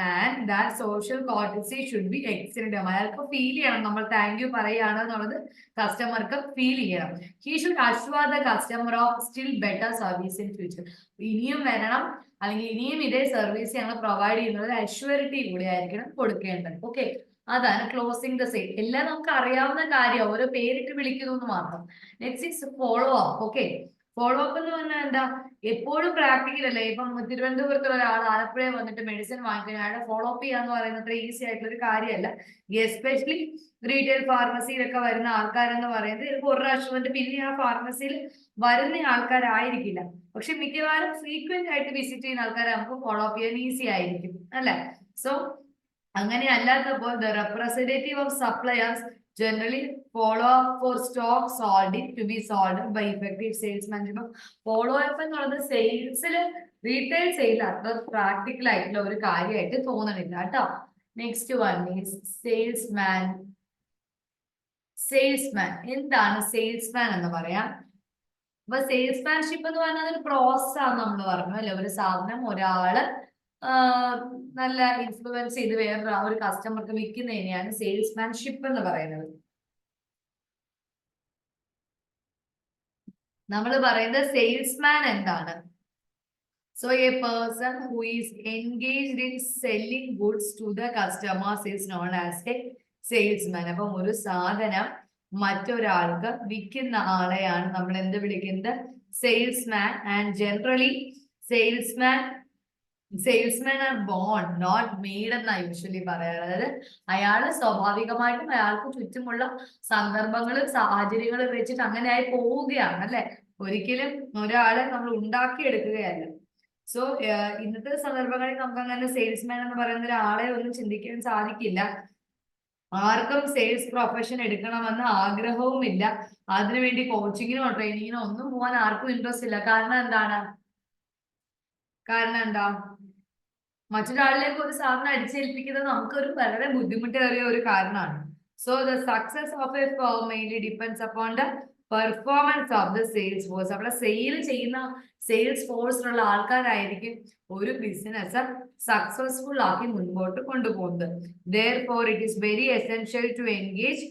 Speaker 1: and that social courtesy should be excellent. അയാൾക്ക് ഫീൽ ചെയ്യണം നമ്മൾ താങ്ക് യു പറയുകയാണ് എന്നുള്ളത് കസ്റ്റമർക്ക് ഫീൽ ചെയ്യണം. He should assure the customer of still better service in future. ഇനിയും വരണം അല്ലെങ്കിൽ ഇനിയും ഇതേ സർവീസ് ഞങ്ങൾ പ്രൊവൈഡ് ചെയ്യുന്നത് അഷ്വറിറ്റി കൂടി ആയിരിക്കണം കൊടുക്കേണ്ടത്. ഓക്കെ, അതാണ് ക്ലോസിംഗ് ദ സെയിൽ. എല്ലാം നമുക്ക് അറിയാവുന്ന കാര്യം, ഓരോ പേരിട്ട് വിളിക്കുന്നു മാത്രം. Next is follow up. Okay, follow up എന്ന് പറഞ്ഞാൽ എന്താ? എപ്പോഴും പ്രാക്ടിക്കൽ അല്ലേ. ഇപ്പം തിരുവനന്തപുരത്തുള്ള ഒരാൾ ആലപ്പുഴയിൽ വന്നിട്ട് മെഡിസിൻ വാങ്ങിക്കാൻ അയാളെ ഫോളോ അപ്പ് ചെയ്യാന്ന് പറയുന്നത് അത്ര ഈസി ആയിട്ടുള്ള ഒരു കാര്യമല്ല. എസ്പെഷ്യലി റീറ്റെയിൽ ഫാർമസിയിലൊക്കെ വരുന്ന ആൾക്കാരെന്ന് പറയുന്നത് ചിലപ്പോൾ ഒരു പ്രാവശ്യം വന്നിട്ട് പിന്നെ ആ ഫാർമസിയിൽ വരുന്ന ആൾക്കാരായിരിക്കില്ല. പക്ഷെ മിക്കവാറും ഫ്രീക്വന്റ് ആയിട്ട് വിസിറ്റ് ചെയ്യുന്ന ആൾക്കാരെ നമുക്ക് ഫോളോ അപ്പ് ചെയ്യാൻ ഈസി ആയിരിക്കും അല്ലെ. സോ അങ്ങനെ അല്ലാത്തപ്പോൾ the representative of suppliers generally follow up for stock sold to be sold by effective salesmanship. Follow up എന്നുള്ളത് സെയിൽസിൽ റീറ്റെയിൽ സെയിൽ അത്ര പ്രാക്ടിക്കൽ ആയിട്ടുള്ള ഒരു കാര്യമായിട്ട് തോന്നണില്ല കേട്ടോ. Next one is salesman. Salesman എന്താണ്? സെയിൽസ്മാൻ എന്ന് പറയാം. അപ്പൊ സെയിൽസ്മാൻഷിപ്പ് എന്ന് പറഞ്ഞാൽ ഒരു പ്രോസസ് ആണ് നമ്മൾ പറഞ്ഞു അല്ലെ. ഒരു സാധനം ഒരാള് നല്ല ഇൻഫ്ലുവൻസ് ചെയ്ത് വേറെ ഒരു കസ്റ്റമർക്ക് വിൽക്കുന്നതിനെയാണ് സെയിൽസ്മാൻഷിപ്പ് എന്ന് പറയുന്നത്. നമ്മൾ പറയുന്നത് സെയിൽസ്മാൻ എന്താണ്? So a person who is engaged in selling goods to the customers is known as a salesman. അപ്പം ഒരു സാധനം മറ്റൊരാൾക്ക് വിൽക്കുന്ന ആളെയാണ് നമ്മൾ എന്ത് വിളിക്കുന്നത്? Salesman. And generally salesman are born not made എന്നാ യൂഷ്വലി പറയാറ്. അതായത് അയാള് സ്വാഭാവികമായിട്ടും അയാൾക്ക് ചുറ്റുമുള്ള സന്ദർഭങ്ങളും സാഹചര്യങ്ങളും വെച്ചിട്ട് അങ്ങനെ ആയി പോവുകയാണ് അല്ലെ. ഒരിക്കലും ഒരാളെ നമ്മൾ ഉണ്ടാക്കിയെടുക്കുകയല്ല. സോ ഇന്നത്തെ സന്ദർഭങ്ങളിൽ നമുക്ക് അങ്ങനെ സെയിൽസ്മാൻ എന്ന് പറയുന്ന ഒരാളെ ഒന്നും ചിന്തിക്കാൻ സാധിക്കില്ല. ആർക്കും സെയിൽസ് പ്രൊഫഷൻ എടുക്കണമെന്ന് ആഗ്രഹവുമില്ല. അതിനുവേണ്ടി കോച്ചിങ്ങിനോ ട്രെയിനിങ്ങിനോ ഒന്നും പോകാൻ ആർക്കും ഇൻട്രസ്റ്റ് ഇല്ല. കാരണം എന്താണ്? കാരണം എന്താ? മറ്റൊരാളിലേക്ക് ഒരു സാധനം അടിച്ചേൽപ്പിക്കുന്നത് നമുക്കൊരു വളരെ ബുദ്ധിമുട്ടേറിയ ഒരു കാരണമാണ്. So the success of a firm mainly depends upon the performance of the sales force. അവിടെ സെയിൽ ചെയ്യുന്ന സെയിൽസ് ഫോഴ്സിലുള്ള ആൾക്കാരായിരിക്കും ഒരു ബിസിനസ് സക്സസ്ഫുൾ ആക്കി മുൻപോട്ട് കൊണ്ടുപോകുന്നത്. Therefore, it is very essential to engage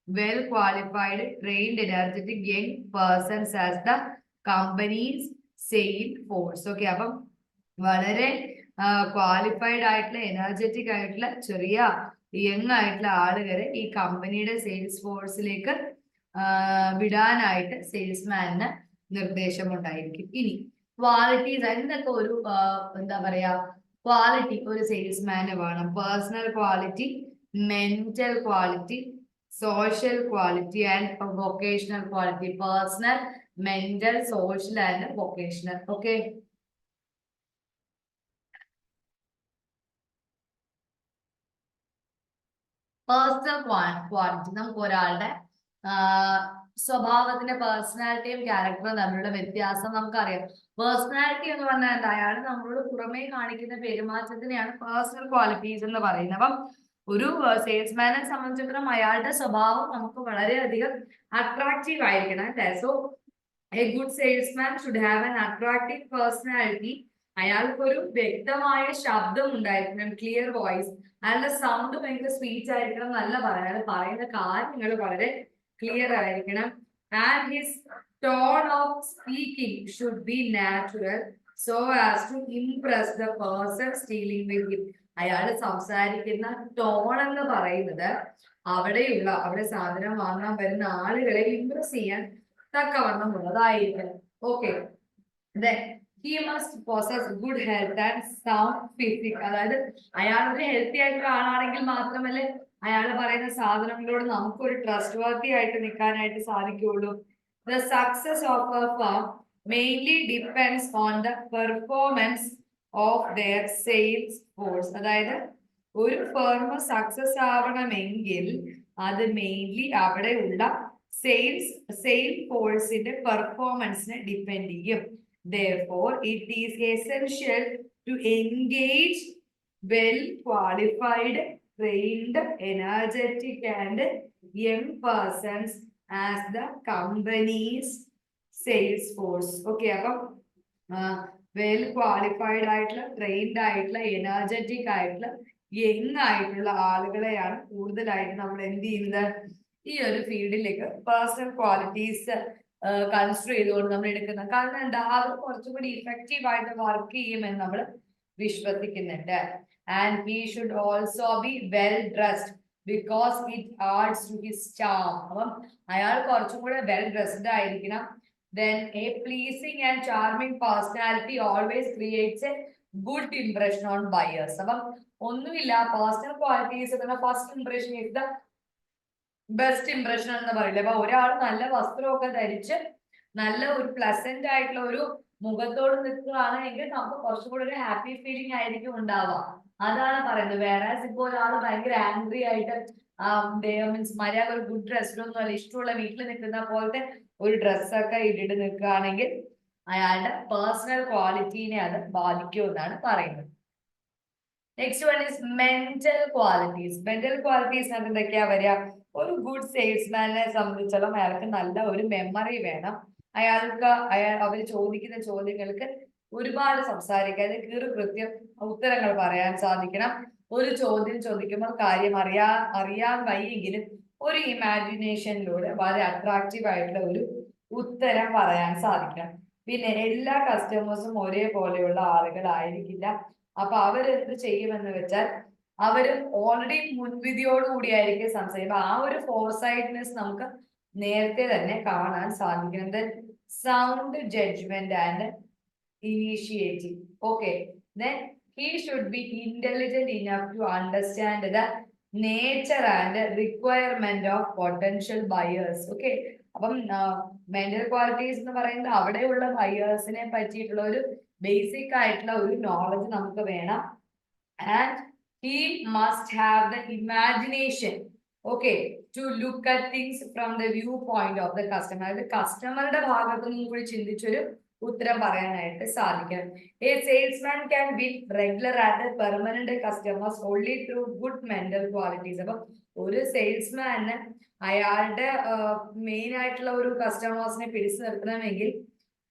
Speaker 1: well qualified, trained, energetic young persons as the company's sales force. Okay, അപ്പം വളരെ qualified ആയിട്ടുള്ള എനർജറ്റിക് ആയിട്ടുള്ള ചെറിയ യങ് ആയിട്ടുള്ള ആളുകളെ ഈ കമ്പനിയുടെ സെയിൽസ് ഫോഴ്സിലേക്ക് വിടാനായിട്ട് സെയിൽസ്മാനിന് നിർദ്ദേശമുണ്ടായിരിക്കും. ഇനി ക്വാളിറ്റീസ് എന്തൊക്കെ ഒരു എന്താ പറയാ ക്വാളിറ്റി ഒരു സെയിൽസ്മാന് വേണം? Personal quality, mental quality, social quality and vocational quality. Personal, mental, social and vocational. Okay. Personal quality നമുക്ക് ഒരാളുടെ സ്വഭാവത്തിന്റെ പേഴ്സണാലിറ്റിയും ക്യാരക്ടറും തമ്മിലുള്ള വ്യത്യാസം നമുക്കറിയാം. പേഴ്സണാലിറ്റി എന്ന് പറഞ്ഞാൽ എന്താ? അയാൾ നമ്മളോട് പുറമേ കാണിക്കുന്ന പെരുമാറ്റത്തിനെയാണ് പേഴ്സണൽ ക്വാളിറ്റീസ് എന്ന് പറയുന്നത്. അപ്പം ഒരു സെയിൽസ്മാനെ സംബന്ധിച്ചിടത്തോളം അയാളുടെ സ്വഭാവം നമുക്ക് വളരെയധികം അട്രാക്റ്റീവ് ആയിരിക്കണം അല്ലേ? So a good salesman should have an attractive personality. അയാൾക്കൊരു വ്യക്തമായ ശബ്ദം ഉണ്ടായിരിക്കണം, ക്ലിയർ വോയിസ്. അയാളുടെ സൗണ്ട് ഭയങ്കര സ്വീറ്റ് ആയിരിക്കണം എന്നല്ല പറയാം, അയാൾ പറയുന്ന കാര്യങ്ങൾ വളരെ ക്ലിയർ ആയിരിക്കണം. And his tone of speaking should be natural so as to impress the person dealing with him. അയാൾ സംസാരിക്കുന്ന ടോൺ എന്ന് പറയുന്നത് അവിടെ സാധനം വാങ്ങാൻ വരുന്ന ആളുകളെ ഇംപ്രസ് ചെയ്യാൻ തക്കവണ്ണമുള്ളതായിരിക്കണം. Okay, he must possess good health and sound physique. അതായത് അയാൾ ഒരു ഹെൽത്തി ആയിട്ടുള്ള ആളാണെങ്കിൽ മാത്രമല്ലേ അയാൾ പറയുന്ന സാധനങ്ങളോട് നമുക്കൊരു ട്രസ്റ്റ് വർത്തി ആയിട്ട് നിൽക്കാനായിട്ട് സാധിക്കുകയുള്ളൂ. The success of a firm mainly depends on the performance of their sales force. അതായത് ഒരു ഫേം സക്സസ് ആവണമെങ്കിൽ അത് മെയിൻലി അവിടെയുള്ള സെയിൽ ഫോഴ്സിന്റെ പെർഫോമൻസിനെ ഡിപ്പെൻഡ് ചെയ്യും. Therefore, it is essential to engage well qualified, trained, energetic and young persons as the company's sales force. Okay, അപ്പം well qualified ആയിട്ടുള്ള, trained ആയിട്ടുള്ള, എനർജറ്റിക് ആയിട്ടുള്ള, യങ് ആയിട്ടുള്ള ആളുകളെയാണ് കൂടുതലായിട്ട് നമ്മൾ എന്ത് ചെയ്യുന്നത് ഈ ഒരു ഫീൽഡിലേക്ക് പേഴ്സണൽ ക്വാളിറ്റീസ് കൺസിഡർ ചെയ്തുകൊണ്ട് നമ്മൾ എടുക്കുന്നത്. കാരണം എന്താ, അവർ കുറച്ചുകൂടി ഇഫക്റ്റീവ് ആയിട്ട് വർക്ക് ചെയ്യുമെന്ന് നമ്മൾ വിശ്വസിക്കുന്നുണ്ട്. And he should also be well dressed because it adds to his charm. അപ്പം അയാൾ കുറച്ചും കൂടെ വെൽ ഡ്രസ്ഡ് ആയിരിക്കണം. Then a pleasing and charming personality always creates a good impression on buyers. അപ്പം ഒന്നുമില്ല, personal qualities first impression is the best impression എന്ന് പറയില്ലേ. അപ്പൊ ഒരാൾ നല്ല വസ്ത്രമൊക്കെ ധരിച്ച് നല്ല ഒരു പ്ലസന്റ് ആയിട്ടുള്ള ഒരു മുഖത്തോട് നിൽക്കുകയാണെങ്കിൽ നമുക്ക് കുറച്ചുകൂടി ഒരു ഹാപ്പി ഫീലിംഗ് ആയിരിക്കും ഉണ്ടാവുക. അതാണ് പറയുന്നത്. വേറെ ഇപ്പൊ ഒരാൾ ഭയങ്കര ആംഗ്രി ആയിട്ട് മീൻസ് മര്യാദ ഒരു ഗുഡ് ഡ്രസ്സിലൊന്നും അല്ല, ഇഷ്ടമുള്ള വീട്ടിൽ നിൽക്കുന്ന പോലത്തെ ഒരു ഡ്രസ്സൊക്കെ ഇട്ടിട്ട് നിൽക്കുകയാണെങ്കിൽ അയാളുടെ പേഴ്സണൽ ക്വാളിറ്റീനെ അത് ബാധിക്കുമെന്നാണ് പറയുന്നത്. Next one is mental qualities. Mental qualities എന്തൊക്കെയാ വരിക? ഒരു ഗുഡ് സെയിൽസ്മാനെ സംബന്ധിച്ചോളം അയാൾക്ക് നല്ല ഒരു മെമ്മറി വേണം. അവർ ചോദിക്കുന്ന ചോദ്യങ്ങൾക്ക് ഒരുപാട് സംസാരിക്കാതെ കൃത്യം ഉത്തരങ്ങൾ പറയാൻ സാധിക്കണം. ഒരു ചോദ്യം ചോദിക്കുമ്പോൾ കാര്യം അറിയാൻ വയ്യെങ്കിലും ഒരു ഇമാജിനേഷനിലൂടെ വളരെ അട്രാക്റ്റീവ് ആയിട്ടുള്ള ഒരു ഉത്തരം പറയാൻ സാധിക്കണം. പിന്നെ എല്ലാ കസ്റ്റമേഴ്സും ഒരേപോലെയുള്ള ആളുകളായിരിക്കില്ല. അപ്പൊ അവരെന്ത് ചെയ്യുമെന്ന് വെച്ചാൽ അവരും ഓൾറെഡി മുൻവിധിയോടുകൂടിയായിരിക്കും സംസാരിക്കുക. ആ ഒരു ഫോർസൈറ്റ്നെസ് നമുക്ക് നേരത്തെ തന്നെ കാണാൻ സാധിക്കുന്നത്. Sound judgement and initiative. Okay, then he should be intelligent enough to understand the nature and requirement of potential buyers. Okay, അപ്പം മെന്റൽ ക്വാളിറ്റീസ് എന്ന് പറയുന്നത് അവിടെയുള്ള ബയേഴ്സിനെ പറ്റിയിട്ടുള്ള ഒരു ബേസിക് ആയിട്ടുള്ള ഒരു നോളജ് നമുക്ക് വേണം. And he must have the imagination, okay, to look at things from the viewpoint of the customer. അതായത് കസ്റ്റമറുടെ ഭാഗത്തു നിന്നും കൂടി ചിന്തിച്ചൊരു ഉത്തരം പറയാനായിട്ട് സാധിക്കണം. A salesman can win regular and permanent customers only through good mental qualities. അപ്പൊ ഒരു സെയിൽസ്മാന് അയാളുടെ മെയിൻ ആയിട്ടുള്ള ഒരു കസ്റ്റമേഴ്സിനെ പിടിച്ചു നിർത്തണമെങ്കിൽ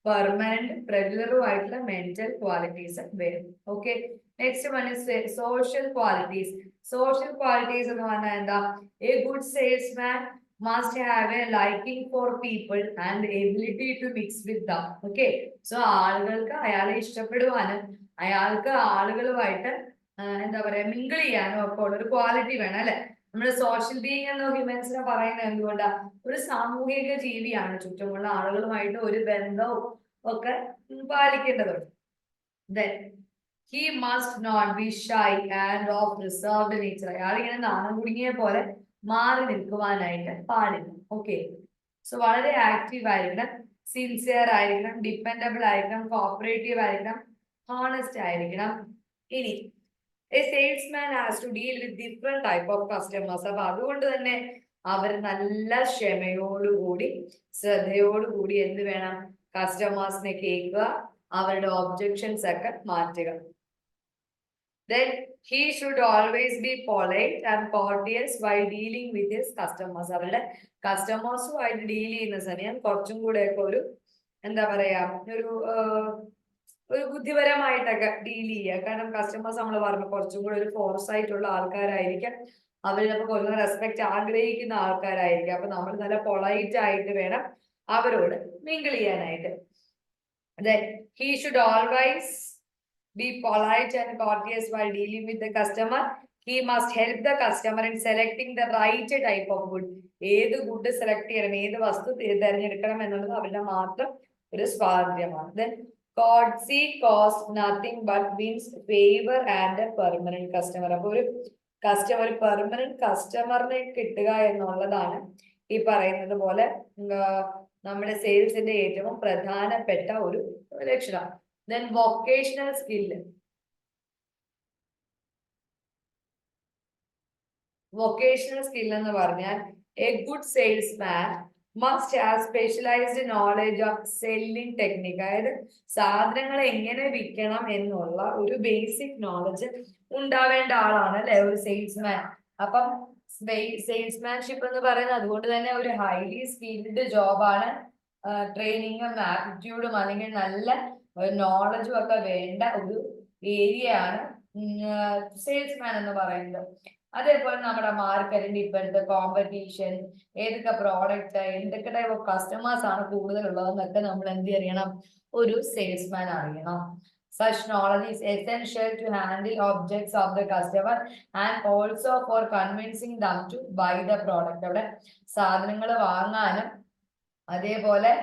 Speaker 1: പെർമനന്റ് റെഗുലറും ആയിട്ടുള്ള മെന്റൽ ക്വാളിറ്റീസ് വേണം. Okay, next one is social qualities. Social qualities എന്ന് പറഞ്ഞാൽ എന്താ? A good salesman must have a liking for people and ability to mix with them. Okay, so ആളുകൾക്ക് അയാളെ ഇഷ്ടപ്പെടുവാനും അയാൾക്ക് ആളുകളുമായിട്ട് എന്താ പറയാ മിങ്കിൾ ചെയ്യാനും ഒക്കെ ഉള്ള ഒരു ക്വാളിറ്റി വേണം അല്ലെ. നമ്മൾ സോഷ്യൽ ബീയിങ് എന്ന ഹ്യൂമൻസിനെ പറയുന്നത് എന്തുകൊണ്ടാ? ഒരു സാമൂഹിക ജീവിയാണ്, ചുറ്റുമുള്ള ആളുകളുമായിട്ട് ഒരു ബന്ധവും ഒക്കെ പാലിക്കേണ്ടതുണ്ട്. Then he must not be shy and of reserved nature. അയാൾ ഇങ്ങനെ നാണം കുടുങ്ങിയ പോലെ മാറി നിൽക്കുവാനായിട്ട് പാടില്ല. ഓക്കെ, സോ വളരെ ആക്റ്റീവ് ആയിരിക്കണം, സിൻസിയർ ആയിരിക്കണം, ഡിപ്പെൻഡബിൾ ആയിരിക്കണം, കോപ്പറേറ്റീവ് ആയിരിക്കണം, ഹോണസ്റ്റ് ആയിരിക്കണം. ഇനി a salesman has to deal with different type of customers. അപ്പൊ അതുകൊണ്ട് തന്നെ അവർ നല്ല ക്ഷമയോടുകൂടി ശ്രദ്ധയോടുകൂടി എന്ത് വേണം? കസ്റ്റമേഴ്സിനെ കേൾക്കുക, അവരുടെ ഒബ്ജക്ഷൻസ് ഒക്കെ മാറ്റുക. Then he should always be polite and courteous while dealing with his customers. അവരുടെ കസ്റ്റമേഴ്സുമായിട്ട് ഡീൽ ചെയ്യുന്ന സമയം കുറച്ചും കൂടെയൊക്കെ ഒരു എന്താ പറയാ ഒരു ബുദ്ധിപരമായിട്ടൊക്കെ ഡീൽ ചെയ്യുക. കാരണം കസ്റ്റമേഴ്സ് നമ്മൾ പറഞ്ഞു കുറച്ചും കൂടെ ഒരു ഫോഴ്സ് ആയിട്ടുള്ള ആൾക്കാരായിരിക്കാം, അവരിനൊക്കെ കുറച്ച് റെസ്പെക്ട് ആഗ്രഹിക്കുന്ന ആൾക്കാരായിരിക്കും. അപ്പൊ നമ്മൾ നല്ല പൊളൈറ്റ് ആയിട്ട് വേണം അവരോട് മിങ്കിൾ ചെയ്യാനായിട്ട്. Then he should always be polite and courteous while dealing with the customer. He must help the customer in selecting the right type of good. ഏത് ഗുഡ് സെലക്ട് ചെയ്യണം, ഏത് വസ്തു തിരഞ്ഞെടുക്കണം എന്നുള്ളത് അവരുടെ മാത്രം ഒരു സ്വാതന്ത്ര്യമാണ്. Then courtesy costs nothing but wins favor and a permanent customer. അപ്പൊ ഒരു പെർമനന്റ് കസ്റ്റമറിനെ കിട്ടുക എന്നുള്ളതാണ് ഈ പറയുന്നത് പോലെ നമ്മുടെ സെയിൽസിന്റെ ഏറ്റവും പ്രധാനപ്പെട്ട ഒരു ലക്ഷണം. Then vocational skill. Vocational skill എന്ന് പറഞ്ഞാൽ a good salesman must have specialized knowledge of selling technique. അതായത് സാധനങ്ങൾ എങ്ങനെ വിൽക്കണം എന്നുള്ള ഒരു ബേസിക് നോളജ് ഉണ്ടാവേണ്ട ആളാണ് അല്ലെ ഒരു സെയിൽസ്മാൻ. അപ്പം സെയിൽസ്മാൻഷിപ്പ് എന്ന് പറയുന്നത് അതുകൊണ്ട് തന്നെ ഒരു ഹൈലി സ്കിൽഡ് ജോബാണ്. ട്രെയിനിങ്ങും ആപ്റ്റിറ്റ്യൂഡും അല്ലെങ്കിൽ നല്ല നോളജും ഒക്കെ വേണ്ട ഒരു ഏരിയ ആണ് സെയിൽസ്മാൻ എന്ന് പറയുന്നത്. അതേപോലെ നമ്മുടെ മാർക്കറ്റിന്റെ ഇപ്പോഴത്തെ കോമ്പറ്റീഷൻ, ഏതൊക്കെ പ്രോഡക്റ്റ്, എന്തൊക്കെ ടൈപ്പ് ഓഫ് കസ്റ്റമേഴ്സ് ആണ് കൂടുതലുള്ളതെന്നൊക്കെ നമ്മൾ എന്ത് അറിയണം? ഒരു സെയിൽസ്മാൻ അറിയണം. Such knowledge is essential to handle objects of the customer and also for convincing them to buy the product. അവിടെ സാധനങ്ങൾ വാങ്ങാനും അതേപോലെ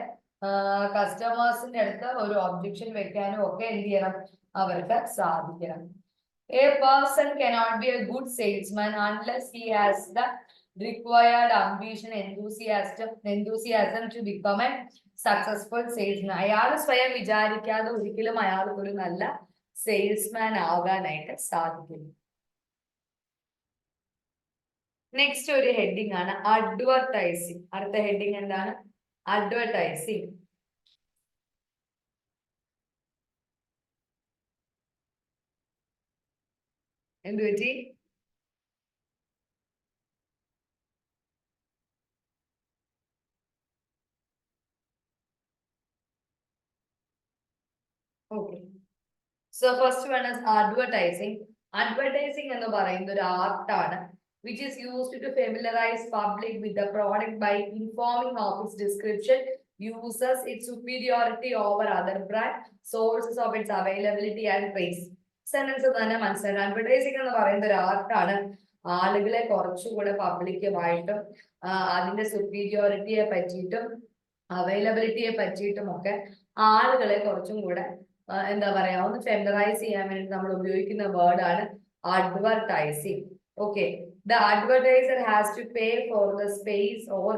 Speaker 1: കസ്റ്റമേഴ്സിന്റെ അടുത്ത് ഒരു ഒബ്ജക്ഷൻ വെക്കാനും ഒക്കെ എന്ത് ചെയ്യണം? അവർക്ക് സാധിക്കണം. A person cannot be a good salesman unless he has the required ambition, enthusiasm to become a successful salesman. അയാൾ സ്വയം വിചാരിക്കാതെ ഒരിക്കലും അയാൾക്ക് ഒരു നല്ല സെയിൽസ്മാൻ ആകാനായിട്ട് സാധിക്കില്ല. നെക്സ്റ്റ് ഒരു ഹെഡിങ് ആണ് അഡ്വർടൈസിങ്. അടുത്ത ഹെഡിങ് എന്താണ്? അഡ്വർടൈസിങ്. എന്ത് പറ്റി? Okay, so first one is advertising. Advertising എന്ന് പറയുന്നത് ഒരു ആർട്ടാണ് which is used to familiarize public with the product by informing of its description, uses its superiority over other brand, sources of its availability and price. Sentence തന്നെ മനസ്സിലായി. Advertising എന്ന് പറയുന്ന ഒരു ആർട്ടാണ്. ആളുകളെ കുറച്ചുകൂടെ പബ്ലിക്കുമായിട്ടും അതിന്റെ സുപ്പീരിയോറിറ്റിയെ പറ്റിയിട്ടും അവൈലബിലിറ്റിയെ പറ്റിയിട്ടും ഒക്കെ ആളുകളെ കുറച്ചും കൂടെ എന്താ പറയാ ഒന്ന് ഫെമിലറൈസ് ചെയ്യാൻ വേണ്ടി നമ്മൾ ഉപയോഗിക്കുന്ന വേർഡാണ് advertising. Okay, the advertiser has to pay for the space or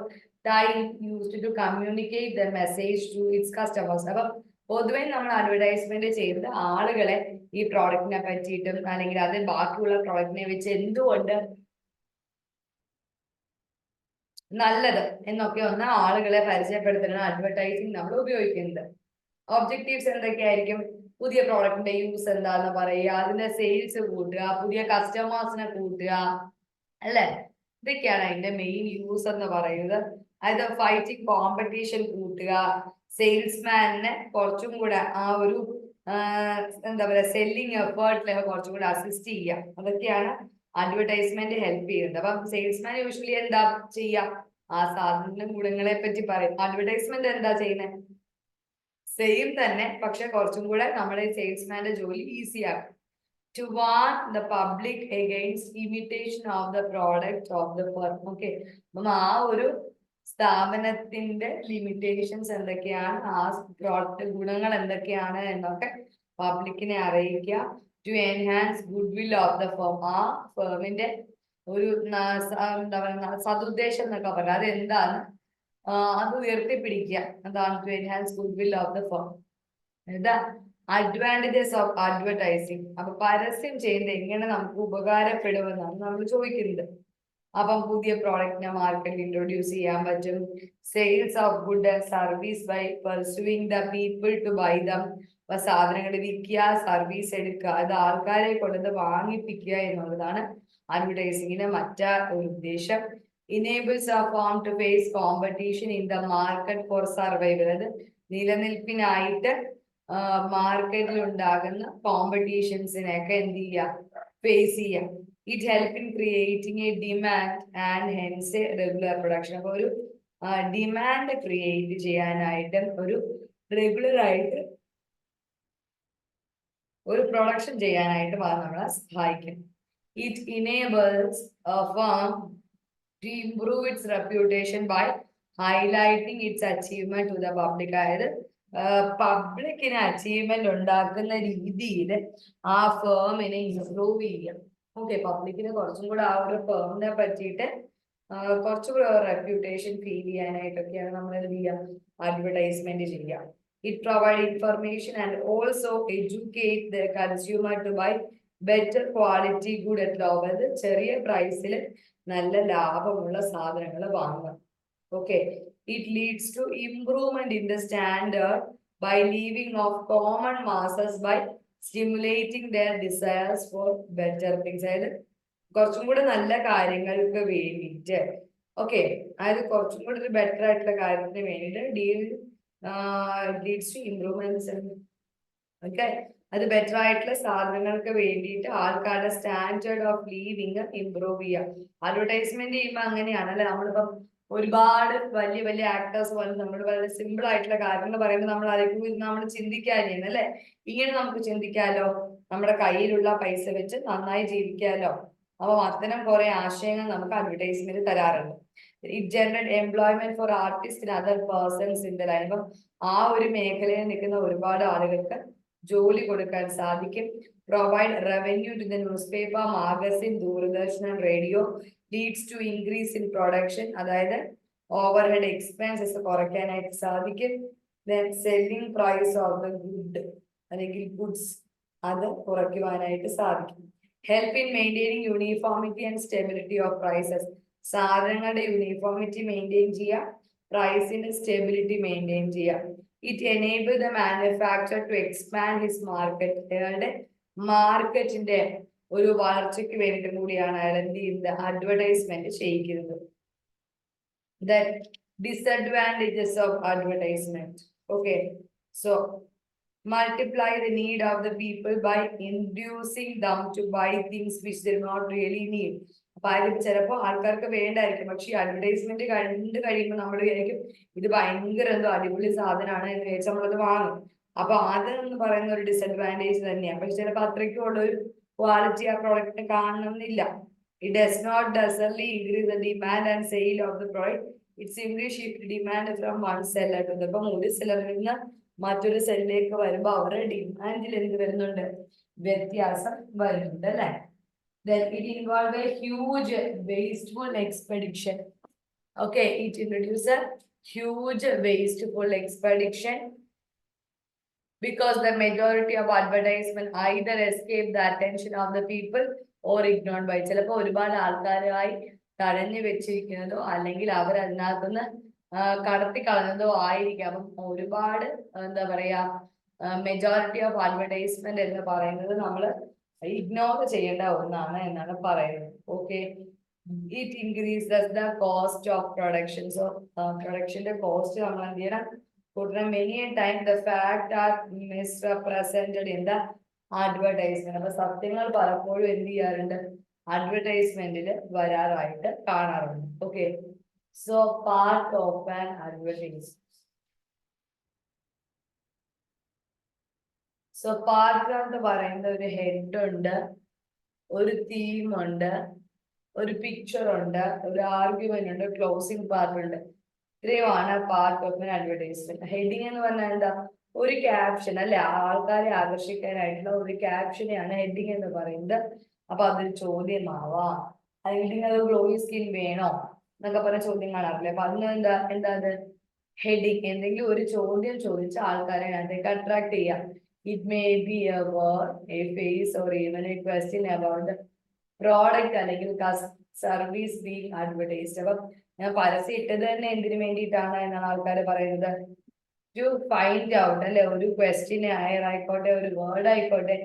Speaker 1: time used to communicate the message to its customers. അപ്പം പൊതുവെ നമ്മൾ അഡ്വർടൈസ്മെന്റ് ചെയ്തത് ആളുകളെ ഈ പ്രോഡക്റ്റിനെ പറ്റിയിട്ടും അല്ലെങ്കിൽ അത് ബാക്കിയുള്ള പ്രോഡക്റ്റിനെ വെച്ച് എന്തുകൊണ്ട് നല്ലത് എന്നൊക്കെ ഒന്ന് ആളുകളെ പരിചയപ്പെടുത്തുന്ന അഡ്വർടൈസിങ് നമ്മൾ ഉപയോഗിക്കുന്നത്. ഒബ്ജക്റ്റീവ്സ് എന്തൊക്കെയായിരിക്കും? പുതിയ പ്രോഡക്റ്റിന്റെ യൂസ് എന്താന്ന് പറയുക, അതിന്റെ സെയിൽസ് കൂട്ടുക, പുതിയ കസ്റ്റമേഴ്സിനെ കൂട്ടുക, അല്ലെ? ഇതൊക്കെയാണ് അതിന്റെ മെയിൻ യൂസ് എന്ന് പറയുന്നത്. അതായത് ഫൈറ്റിംഗ് കോമ്പറ്റീഷൻ കൂട്ടുക, സെയിൽസ്മാനെ കുറച്ചും കൂടെ ആ ഒരു എന്താ പറയുക സെല്ലിങ് എഫേർട്ടിലൊക്കെ കുറച്ചും കൂടെ അസിസ്റ്റ് ചെയ്യുക. അതൊക്കെയാണ് അഡ്വർടൈസ്മെന്റ് ഹെൽപ്പ് ചെയ്യുന്നത്. അപ്പം സെയിൽസ്മാൻ യൂഷ്വലി എന്താ ചെയ്യുക? ആ സാധനത്തിന്റെ ഗുണങ്ങളെ പറ്റി പറയും. അഡ്വർടൈസ്മെന്റ് എന്താ ചെയ്യുന്നത്? സെയിം തന്നെ, പക്ഷെ കുറച്ചും കൂടെ നമ്മുടെ സെയിൽസ്മാന്റെ ജോലി ഈസി ആക്കും. To warn the public against imitation of the product of the firm. Okay, അപ്പം ആ ഒരു സ്ഥാപനത്തിന്റെ ലിമിറ്റേഷൻസ് എന്തൊക്കെയാണ്, ആ പ്രോഡക്റ്റ് ഗുണങ്ങൾ എന്തൊക്കെയാണ് എന്നൊക്കെ പബ്ലിക്കിനെ അറിയിക്കുക. To enhance goodwill of the firm, ആ ഫേമിന്റെ ഒരു എന്താ പറയുക സതുദ്ദേശം എന്നൊക്കെ പറയാം, അത് എന്താണ് അത് ഉയർത്തിപ്പിടിക്കുക. അതാണ് to enhance goodwill of the firm. എന്താ അഡ്വാൻറ്റേജസ് ഓഫ് അഡ്വർടൈസിങ്? അപ്പൊ പരസ്യം ചെയ്യുന്നത് എങ്ങനെ നമുക്ക് ഉപകാരപ്പെടുമെന്നാണ് നമ്മൾ ചോദിക്കുന്നത്. അപ്പം പുതിയ പ്രോഡക്റ്റിനെ മാർക്കറ്റിൽ ഇൻട്രൊഡ്യൂസ് ചെയ്യാൻ പറ്റും. Sales of good and service by persuading the people to buy them. അപ്പൊ സാധനങ്ങൾ വിൽക്കുക, സർവീസ് എടുക്കുക, അത് ആൾക്കാരെ കൊണ്ടത് വാങ്ങിപ്പിക്കുക എന്നുള്ളതാണ് അഡ്വർടൈസിങ്ങിന്റെ മറ്റൊരു ഉദ്ദേശം. ഇനേബിൾസ് ആ firm to face competition in the market for survival. അത് നിലനിൽപ്പിനായിട്ട് മാർക്കറ്റിൽ ഉണ്ടാകുന്ന കോമ്പറ്റീഷൻസിനെയൊക്കെ എന്ത് ചെയ്യുക, ഫേസ് ചെയ്യുക. It help in creating a demand and hence a regular production. അപ്പൊ ഒരു ഡിമാൻഡ് ക്രിയേറ്റ് ചെയ്യാനായിട്ട് ഒരു റെഗുലർ ആയിട്ട് ഒരു പ്രൊഡക്ഷൻ ചെയ്യാനായിട്ട് നമ്മളെ സഹായിക്കും. It enables firm to improve its reputation by highlighting its achievement to the public. അതായത് പബ്ലിക്കിന് അച്ചീവ്മെന്റ് ഉണ്ടാക്കുന്ന രീതിയിൽ ആ ഫേമിനെ ഇംപ്രൂവ് ചെയ്യാം. ഓക്കെ, പബ്ലിക്കിന് കുറച്ചും കൂടെ ആ ഒരു ഫേമിനെ പറ്റിയിട്ട് കുറച്ചുകൂടെ റെപ്യൂട്ടേഷൻ ഫീൽ ചെയ്യാനായിട്ടൊക്കെയാണ് നമ്മൾ എന്ത് ചെയ്യുക, അഡ്വർടൈസ്മെന്റ് ചെയ്യുക. It provide information and also educate the consumer to buy better quality good at low. അതായത് ചെറിയ പ്രൈസിൽ നല്ല ലാഭമുള്ള സാധനങ്ങൾ വാങ്ങുക. Okay, it leads to improvement in the standard by leaving off common masses by stimulating their desires for better things. അതായത് കുറച്ചും കൂടെ നല്ല കാര്യങ്ങൾക്ക് വേണ്ടിയിട്ട്, ഓക്കെ, അതായത് കുറച്ചും കൂടെ ഒരു ബെറ്റർ ആയിട്ടുള്ള കാര്യത്തിന് വേണ്ടിയിട്ട് ലീഡ്സ് ടു ഇംപ്രൂവ്മെന്റ്സ്. ഓക്കെ, അത് ബെറ്റർ ആയിട്ടുള്ള സാധനങ്ങൾക്ക് വേണ്ടിയിട്ട് ആൾക്കാരുടെ സ്റ്റാൻഡേർഡ് ഓഫ് ലീവിങ് ഇംപ്രൂവ് ചെയ്യുക. അഡ്വർടൈസ്മെന്റ് ചെയ്യുമ്പോൾ അങ്ങനെയാണ് അല്ലെ? നമ്മളിപ്പം ഒരുപാട് വലിയ വലിയ ആക്ടേഴ്സ് പോലെ നമ്മൾ വളരെ സിമ്പിൾ ആയിട്ടുള്ള കാര്യങ്ങൾ പറയുമ്പോൾ നമ്മൾ അതിലേക്ക് നമ്മൾ ചിന്തിക്കാനില്ല അല്ലെ? ഇങ്ങനെ നമുക്ക് ചിന്തിക്കാലോ, നമ്മുടെ കയ്യിലുള്ള പൈസ വെച്ച് നന്നായി ജീവിക്കാലോ. അപ്പൊ അത്തരം കുറെ ആശയങ്ങൾ നമുക്ക് അഡ്വർടൈസ്മെന്റ് തരാറുണ്ട്. It generate employment for artist and other persons in the life. അപ്പം ആ ഒരു മേഖലയിൽ നിൽക്കുന്ന ഒരുപാട് ആളുകൾക്ക് ജോലി കൊടുക്കാൻ സാധിക്കും. Provide revenue to the newspaper, magazine, Doordarshan, radio. Leads to increase in production. അതായത് ഓവർ ഹെഡ് എക്സ്പെൻസസ് കുറയ്ക്കാനായിട്ട് സാധിക്കും. Then selling price of the good അല്ലെങ്കിൽ ഗുഡ്സ് അത് കുറയ്ക്കുവാനായിട്ട് സാധിക്കും. Help in maintaining uniformity and stability of prices. സാധനങ്ങളുടെ uniformity maintain ചെയ്യുക, പ്രൈസിന്റെ സ്റ്റെബിലിറ്റി മെയിൻറ്റെയിൻ ചെയ്യുക. It enable the manufacture to expand his market. അയാളുടെ മാർക്കറ്റിന്റെ ഒരു വളർച്ചയ്ക്ക് വേണ്ടിയിട്ടും കൂടിയാണ് അയാൾ എന്ത് ചെയ്യുന്നത്, advertisement ചെയ്യിക്കുന്നത്. The disadvantages of advertisement. Okay, so multiply the need of the people by inducing them to buy things which they do not really need. അപ്പൊ അതിൽ ചിലപ്പോൾ ആൾക്കാർക്ക് വേണ്ടായിരിക്കും, പക്ഷെ ഈ അഡ്വർടൈസ്മെന്റ് കണ്ടു കഴിയുമ്പോൾ നമ്മൾ വിചാരിക്കും ഇത് ഭയങ്കര എന്തോ അടിപൊളി സാധനമാണ് എന്ന് വിചാരിച്ച് നമ്മളത് വാങ്ങും. അപ്പൊ അതെന്ന് പറയുന്ന ഒരു ഡിസഡ്വാൻറ്റേജ് തന്നെയാണ്. പക്ഷെ ചിലപ്പോൾ അത്രയ്ക്കുള്ള ഒരു ക്വാളിറ്റി ആ പ്രോഡക്റ്റിന് കാണണമെന്നില്ല. It does not necessarily increase the demand and sale of the product. It simply shifts demand from one seller to the. അപ്പം ഒരു സെല്ലറിൽ നിന്ന് മറ്റൊരു സെല്ലിലേക്ക് വരുമ്പോൾ അവരുടെ ഡിമാൻഡിൽ എന്ത് വരുന്നുണ്ട്, വ്യത്യാസം വരുന്നുണ്ട് അല്ലെ? Then it involves a huge wasteful expedition. Okay, it introduces a huge wasteful expedition because the majority of advertisement either escape the attention of the people or ignored by. ചിലപ്പോൾ ഒരുപാട് ആൾക്കാരായി തടഞ്ഞു വെച്ചിരിക്കുന്നതോ അല്ലെങ്കിൽ അവർ അതിനകത്തുനിന്ന് കടത്തി കളഞ്ഞതോ ആയിരിക്കാം. അപ്പം ഒരുപാട് എന്താ പറയാ മെജോറിറ്റി ഓഫ് അഡ്വർടൈസ്മെന്റ് എന്ന് പറയുന്നത് നമ്മൾ ഇഗ്നോർ ചെയ്യേണ്ട ഒന്നാണ് എന്നാണ് പറയുന്നത്. Okay, it increases the cost of production. So പ്രൊഡക്ഷന്റെ കോസ്റ്റ് നമ്മൾ എന്ത് ചെയ്യണം കൂട്ടണം. Many time the fact are misrepresented in the advertisement. അപ്പൊ സത്യങ്ങൾ പലപ്പോഴും എന്ത് ചെയ്യാറുണ്ട്, അഡ്വർടൈസ്മെന്റിൽ വരാറായിട്ട് കാണാറുണ്ട്. Okay, so part of an advertisement. So part എന്ന് പറയുന്ന ഒരു ഹെഡ് ഉണ്ട്, ഒരു തീം ഉണ്ട്, ഒരു പിക്ചർ ഉണ്ട്, ഒരു ആർഗ്യുമെന്റ് ഉണ്ട്, ക്ലോസിംഗ് പാർട്ട് ഉണ്ട്. ഇത്രയുമാണ് part of an advertisement. Heading എന്ന് പറഞ്ഞാൽ എന്താ, ഒരു ക്യാപ്ഷൻ അല്ലെ, ആൾക്കാരെ ആകർഷിക്കാനായിട്ടുള്ള ഒരു ക്യാപ്ഷനെയാണ് ഹെഡിങ് എന്ന് പറയുന്നത്. അപ്പൊ അതൊരു ചോദ്യമാവാം, അല്ലെങ്കിൽ അത് ഗ്ലോയി സ്കിൻ വേണോ എന്നൊക്കെ പറഞ്ഞ ചോദ്യം കാണാറില്ലേ. അപ്പൊ അതിന് എന്താ അത് ഹെഡിങ്. എന്തെങ്കിലും ഒരു ചോദ്യം ചോദിച്ച ആൾക്കാരെ അതിലേക്ക് അട്രാക്ട് ചെയ്യാം. It may be a word, a face or even a question about the product അല്ലെങ്കിൽ സർവീസ് ബീങ് അഡ്വർടൈസ്ഡ്. അപ്പൊ ഞാൻ പരസ്യം ഇട്ടത് തന്നെ എന്തിനു വേണ്ടിയിട്ടാണ് എന്നാണ് ആൾക്കാർ പറയുന്നത്, ടു ഫൈൻഡ് ഔട്ട് അല്ലെ, ഒരു ക്വസ്റ്റ്യൻ ആയിക്കോട്ടെ, ഒരു വേർഡ് ആയിക്കോട്ടെ,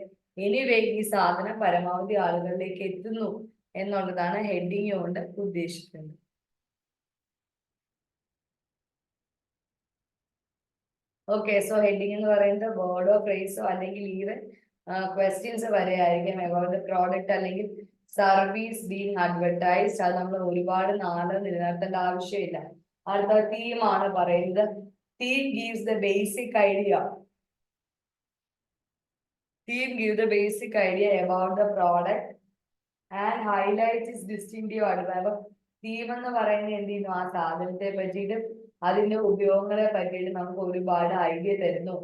Speaker 1: എനിവേ ഈ സാധനം പരമാവധി ആളുകളിലേക്ക് എത്തുന്നു എന്നുള്ളതാണ് ഹെഡിങ് കൊണ്ട് ഉദ്ദേശിക്കുന്നത്. ഓക്കെ, സോ ഹെഡിങ് എന്ന് പറയുന്നത് വേർഡോ ഫ്രേസോ അല്ലെങ്കിൽ ഈവൻ ക്വസ്റ്റ്യൻസ് വരെ ആയിരിക്കും അബൌട്ട് ദ പ്രോഡക്റ്റ് അല്ലെങ്കിൽ സർവീസ് ബീങ് അഡ്വർടൈസ്ഡ്. അത് നമ്മൾ ഒരുപാട് നാളെ നിലനിർത്തേണ്ട ആവശ്യമില്ല. അടുത്ത തീമാണ് പറയുന്നത്. Theme gives the basic idea. Theme give the basic idea about the product and highlights is distinctive advice. Theme എന്ന് പറയുന്നത് എന്ത് ചെയ്യുന്നു, ആ സാധനത്തെ പറ്റിയിട്ട് അതിന്റെ ഉപയോഗങ്ങളെ പറ്റിയിട്ട് നമുക്ക് ഒരുപാട് ഐഡിയ തരുന്നു.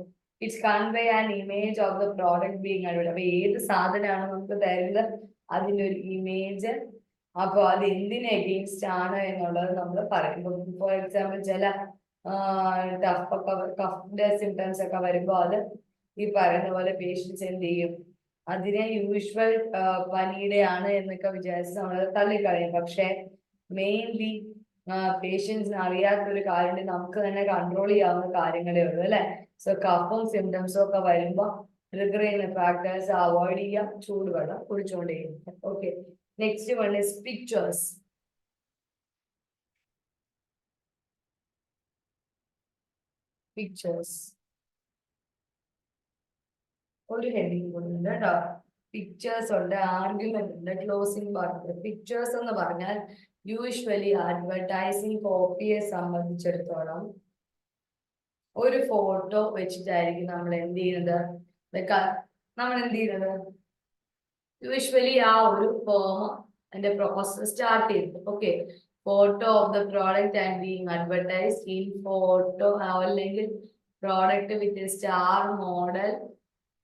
Speaker 1: It's convey an image of the product being advertised. അപ്പൊ ഏത് സാധനമാണ് നമുക്ക് തരുന്നത്, അതിന്റെ ഒരു ഇമേജ്. അപ്പൊ അത് എന്തിന് എഗെയിൻസ്റ്റ് ആണ് എന്നുള്ളത് നമ്മൾ പറയും. ഫോർ എക്സാമ്പിൾ ചില കഫിന്റെ സിംറ്റംസ് ഒക്കെ വരുമ്പോൾ അത് ഈ പറയുന്ന പോലെ പേഷ്യൻസ് എന്ത് ചെയ്യും, അതിനെ യൂഷ്വൽ പനിയുടെ ആണ് എന്നൊക്കെ വിചാരിച്ച് നമ്മൾ തള്ളിക്കളയും. പക്ഷെ മെയിൻലി പേഷ്യൻസിന് അറിയാത്തൊരു കാര്യം നമുക്ക് തന്നെ കൺട്രോൾ ചെയ്യാവുന്ന കാര്യങ്ങളേ ഉള്ളൂ അല്ലെ. സോ കഫും സിംറ്റംസും ഒക്കെ വരുമ്പോൾ ട്രിഗർ ചെയ്യുന്ന ഫാക്ടേഴ്സ് അവോയ്ഡ് ചെയ്യാം, ചൂടുവെള്ളം കുടിച്ചുകൊണ്ടേയിരിക്കും. Okay, next one is pictures. Pictures ഒരു ഹെഡിങ് കൊടുക്കുന്നുണ്ട് കേട്ടോ. പിക്ചേഴ്സ് ഉണ്ട്, ആർഗ്യുമെന്റ് ഉണ്ട്, ക്ലോസിംഗ് പാർട്ട്. പിക്ചേഴ്സ് എന്ന് പറഞ്ഞാൽ യൂഷ്വലി അഡ്വർടൈസിങ് കോപ്പിയെ സംബന്ധിച്ചിടത്തോളം ഒരു ഫോട്ടോ വെച്ചിട്ടായിരിക്കും നമ്മൾ എന്ത് ചെയ്യുന്നത്, യൂഷ്വലി ആ ഒരു ഫോം അതിന്റെ പ്രോസസ് സ്റ്റാർട്ട് ചെയ്തു. Okay, photo of the product and being advertised in photo, അല്ലെങ്കിൽ പ്രോഡക്റ്റ് വിത്ത് സ്റ്റാർ മോഡൽ.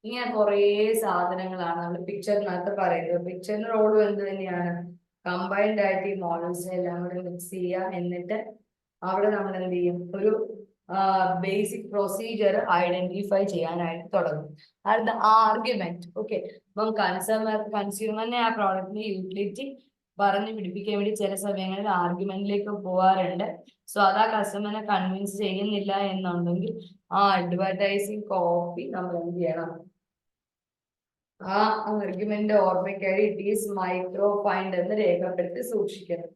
Speaker 1: ഇങ്ങനെ കുറേ സാധനങ്ങളാണ് നമ്മൾ പിക്ചറിനകത്ത് പറയുന്നത്. പിക്ചറിന്റെ റോളും എന്ത് തന്നെയാണ്, കമ്പൈൻഡ് ആയിട്ട് ഈ മോഡൽസിനെ എല്ലാം കൂടെ മിക്സ് ചെയ്യുക. എന്നിട്ട് അവിടെ നമ്മൾ എന്ത് ചെയ്യും, ഒരു ബേസിക് പ്രൊസീജിയർ ഐഡന്റിഫൈ ചെയ്യാനായിട്ട് തുടങ്ങും. അടുത്ത ആർഗ്യുമെന്റ്. ഓക്കെ, അപ്പം കൺസ്യൂമറിനെ ആ പ്രോഡക്റ്റിന്റെ യൂട്ടിലിറ്റി പറഞ്ഞു പിടിപ്പിക്കാൻ വേണ്ടി ചില സമയങ്ങളിൽ ആർഗ്യുമെന്റിലേക്ക് പോകാറുണ്ട്. സോ അത് ആ കസ്റ്റമറിനെ കൺവിൻസ് ചെയ്യുന്നില്ല എന്നുണ്ടെങ്കിൽ ആ അഡ്വർടൈസിങ് കോപ്പി നമ്മൾ എന്ത് ചെയ്യണം, ആ ആർഗ്യുമെന്റ് ഓർമ്മയ്ക്കായി ഇറ്റ് ഈസ് മൈക്രോ ഫൈൻഡ് എന്ന് രേഖപ്പെടുത്തി സൂക്ഷിക്കണം.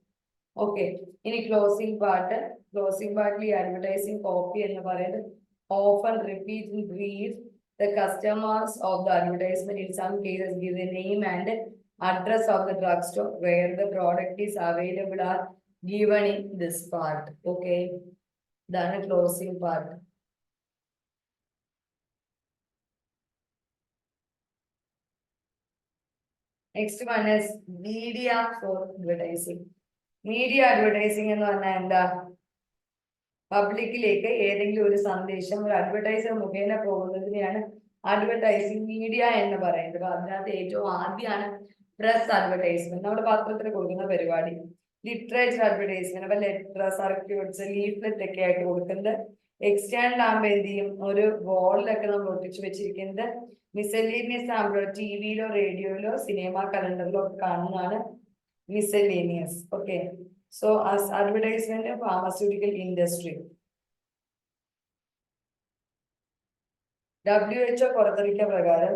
Speaker 1: ഓക്കെ, ഇനി ക്ലോസിംഗ് പാർട്ട്. ക്ലോസിംഗ് പാർട്ടിൽ ഈ അഡ്വർടൈസിംഗ് കോപ്പി എന്ന് പറയുന്നത് often repeat in brief the customers of the advertisement. In some cases give the name and address of the drugstore where the product is available are given in this part. Okay, then closing part. Next one is media for advertising. Media advertising എന്ന് പറഞ്ഞാൽ എന്താ, പബ്ലിക്കിലേക്ക് ഏതെങ്കിലും ഒരു സന്ദേശം ഒരു advertiser മുഖേന പോകുന്നതിനെയാണ് advertising media എന്ന് പറയുന്നത്. അതിനകത്ത് ഏറ്റവും ആദ്യമാണ് പ്രസ് അഡ്വർടൈസ്മെന്റ്, നമ്മുടെ പത്രത്തിൽ കൊടുക്കുന്ന പരിപാടി. ലിറ്ററേച്ചർ അഡ്വർടൈസ്മെന്റ്, അപ്പൊ ലെറ്റർ, സർക്യൂട്ട്സ്, ലീഫ്ലെറ്റ് ഒക്കെ ആയിട്ട് കൊടുക്കുന്നത്. എക്സ്റ്റേണൽ ആകുമ്പോൾ എന്ത് ചെയ്യും, ഒരു വോളിലൊക്കെ നമ്മൾ ഒട്ടിച്ചു വെച്ചിരിക്കുന്നത്. മിസലേനിയസ് ആകുമ്പോൾ ടിവിയിലോ റേഡിയോയിലോ സിനിമ കലണ്ടറിലോ ഒക്കെ കാണുന്നതാണ് miscellaneous. Okay,
Speaker 2: So as advertisement of pharmaceutical industry. WHO പുറത്തിറക്കിയ പ്രകാരം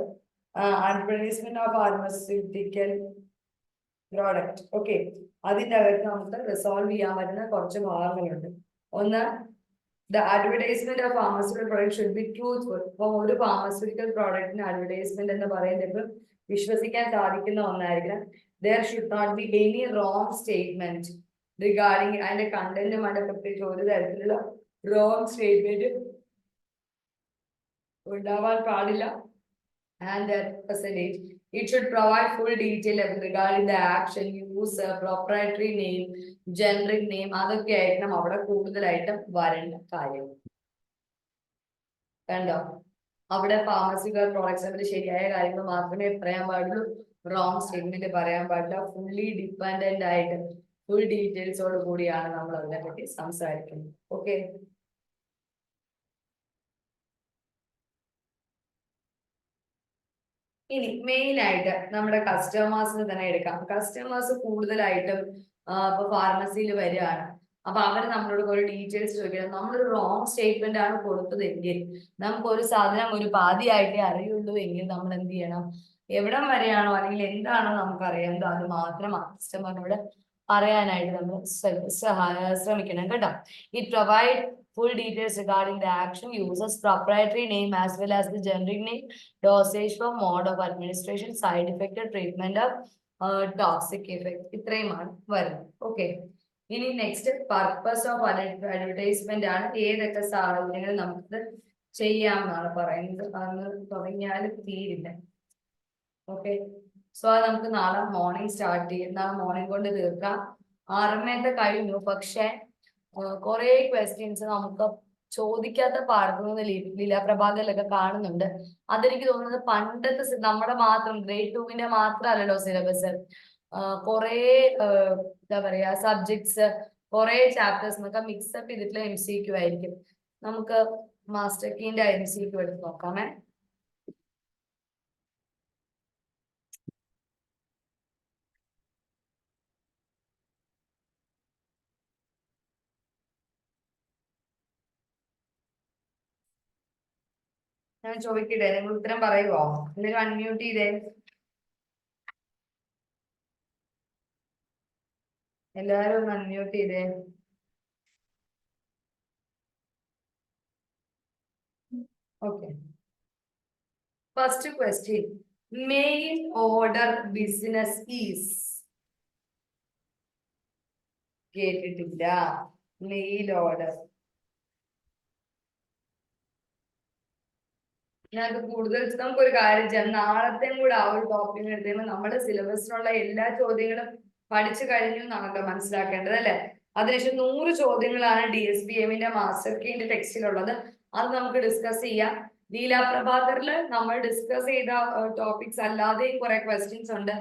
Speaker 2: advertisement of pharmaceutical product. Okay, അതിൻ്റെ അകത്ത് നമുക്ക് റിസോൾവ് ചെയ്യാൻ പറ്റുന്ന കുറച്ച് ഭാഗങ്ങളുണ്ട്. ഒന്ന്, the advertisement of pharmaceutical product should be truthful. അപ്പോൾ ഒരു ഫാർമസ്യൂട്ടിക്കൽ പ്രോഡക്റ്റിന് അഡ്വർടൈസ്മെന്റ് എന്ന് പറയുന്നത് വിശ്വസിക്കാൻ സാധിക്കുന്ന ഒന്നായിരിക്കണം. There should not be any wrong statement regarding അതിന്റെ കണ്ടന്റുമായിട്ട് പ്രത്യേകിച്ച് ഒരു തരത്തിലുള്ള റോങ് സ്റ്റേറ്റ്മെന്റ് ഉണ്ടാവാൻ പാടില്ല. And that percentage, it should provide full detail regarding the action, use, proprietary name, generic name. അതൊക്കെ ആയിരിക്കണം അവിടെ കൂടുതലായിട്ടും വരേണ്ട കാര്യം. കണ്ടോ, അവിടെ ഫാർമസ്യൂട്ടിക്കൽ പ്രോഡക്ട്സിനെ പറ്റി ശരിയായ കാര്യങ്ങൾ മാത്രമേ പറയാൻ പാടുള്ളൂ, റോങ് സ്റ്റേറ്റ്മെന്റ് പറയാൻ പാടില്ല. ഫുള്ളി ഡിപ്പെൻഡന്റ് ആയിട്ട് ഫുൾ ഡീറ്റെയിൽസോട് കൂടിയാണ് നമ്മൾ അതിനെ പറ്റി സംസാരിക്കുന്നത്. ഓക്കെ, ഇനി മെയിൻ ആയിട്ട് നമ്മുടെ കസ്റ്റമേഴ്സിന് തന്നെ എടുക്കാം. കസ്റ്റമേഴ്സ് കൂടുതലായിട്ടും ഇപ്പൊ ഫാർമസിയിൽ വരികയാണ്. അപ്പൊ അവര് നമ്മളോട് ഒരു ഡീറ്റെയിൽസ് ചോദിക്കണം. നമ്മളൊരു റോങ് സ്റ്റേറ്റ്മെന്റ് ആണ് കൊടുത്തതെങ്കിൽ, നമുക്ക് ഒരു സാധനം ഒരു പാതിയായിട്ടേ അറിയുള്ളൂ എങ്കിൽ നമ്മൾ എന്ത് ചെയ്യണം, എവിടം വരെയാണോ അല്ലെങ്കിൽ എന്താണോ നമുക്ക് അറിയാമോ അത് മാത്രം കസ്റ്റമറിനോട് പറയാനായിട്ട് നമ്മൾ ശ്രമിക്കണം കേട്ടോ. It provide full details regarding the action, uses, proprietary name as well as the generic name, dosage for mode of administration, side effect, treatment of toxic effect. ഇത്രയുമാണ് വരുന്നത്. ഓക്കെ, ഇനി നെക്സ്റ്റ് പർപ്പസ് ഓഫ് അഡ്വർടൈസ്മെന്റ് ആണ്. ഏതൊക്കെ സാഹചര്യങ്ങൾ നമുക്ക് ചെയ്യാമെന്നാണ് പറയുന്നത്. അന്ന് തുടങ്ങിയാൽ തീരില്ല. ഓക്കെ, സോ അത് നമുക്ക് നാളെ മോർണിംഗ് സ്റ്റാർട്ട് ചെയ്യും. നാളെ മോർണിംഗ് കൊണ്ട് തീർക്കാം. 6 കഴിഞ്ഞു. പക്ഷെ കുറെ ക്വസ്റ്റ്യൻസ് നമുക്ക് ചോദിക്കാത്ത പാടുന്നത് ലീല പ്രഭാകറിലൊക്കെ കാണുന്നുണ്ട്. അതെനിക്ക് തോന്നുന്നത് പണ്ടത്തെ നമ്മുടെ മാത്രം ഗ്രേഡ് 2-ന്റെ മാത്രമല്ലല്ലോ സിലബസ്. കുറെ എന്താ പറയാ സബ്ജക്ട്സ്, കുറെ ചാപ്റ്റേഴ്സ് എന്നൊക്കെ മിക്സപ്പ് ചെയ്തിട്ടുള്ള MCQ ആയിരിക്കും. നമുക്ക് മാസ്റ്റർ കീന്റെ MCQ എടുത്ത് നോക്കാമേ. ഞാൻ ചോദിക്കട്ടെ, നിങ്ങൾ ഉത്തരം പറയുവോ? എന്തെങ്കിലും അൺമ്യൂട്ട് ചെയ്തേ. എല്ലാരും ഒന്ന് അൺമ്യൂട്ട് ചെയ്തേ. Okay, first question, mail order business is. കേട്ടിട്ടില്ല. മെയിൽ ഓർഡർ ഞങ്ങൾക്ക് കൂടുതൽ നമുക്കൊരു കാര്യം ചെയ്യാം. നാളത്തെയും കൂടെ ആ ഒരു ടോപ്പിക് എടുത്തുമ്പോൾ നമ്മുടെ സിലബസിലുള്ള എല്ലാ ചോദ്യങ്ങളും പഠിച്ചു കഴിഞ്ഞു എന്നാണല്ലോ മനസ്സിലാക്കേണ്ടത് അല്ലെ. അതിനുശേഷം 100 ചോദ്യങ്ങളാണ് DSBMന്റെ മാസ്റ്റർ കീന്റെ ടെക്സ്റ്റിലുള്ളത്. അത് നമുക്ക് ഡിസ്കസ് ചെയ്യാം. ലീല പ്രഭാകറിൽ നമ്മൾ ഡിസ്കസ് ചെയ്ത ടോപ്പിക്സ് അല്ലാതെയും കുറെ ക്വസ്റ്റ്യൻസ് ഉണ്ട്.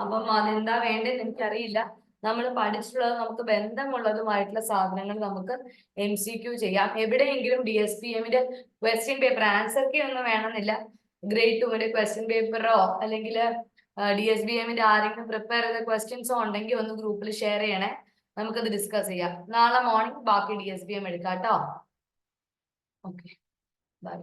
Speaker 2: അപ്പം അതെന്താ വേണ്ടതെന്ന് എനിക്കറിയില്ല. നമ്മൾ പഠിച്ചിട്ടുള്ളത് നമുക്ക് ബന്ധമുള്ളതുമായിട്ടുള്ള സാധനങ്ങൾ നമുക്ക് MCQ ചെയ്യാം. എവിടെയെങ്കിലും DSBMന്റെ ക്വസ്റ്റ്യൻ പേപ്പർ ആൻസർ കീ ഒന്നും വേണമെന്നില്ല. ഗ്രേഡ് 2-ന്റെ ക്വസ്റ്റ്യൻ പേപ്പറോ അല്ലെങ്കിൽ DSBMന്റെ ആരെങ്കിലും പ്രിപ്പയർ ചെയ്ത ക്വസ്റ്റ്യൻസോ ഉണ്ടെങ്കിൽ ഒന്ന് ഗ്രൂപ്പിൽ ഷെയർ ചെയ്യണേ. നമുക്കത് ഡിസ്കസ് ചെയ്യാം. നാളെ മോർണിംഗ് ബാക്കി DSBM എടുക്കാം കേട്ടോ. Okay, by.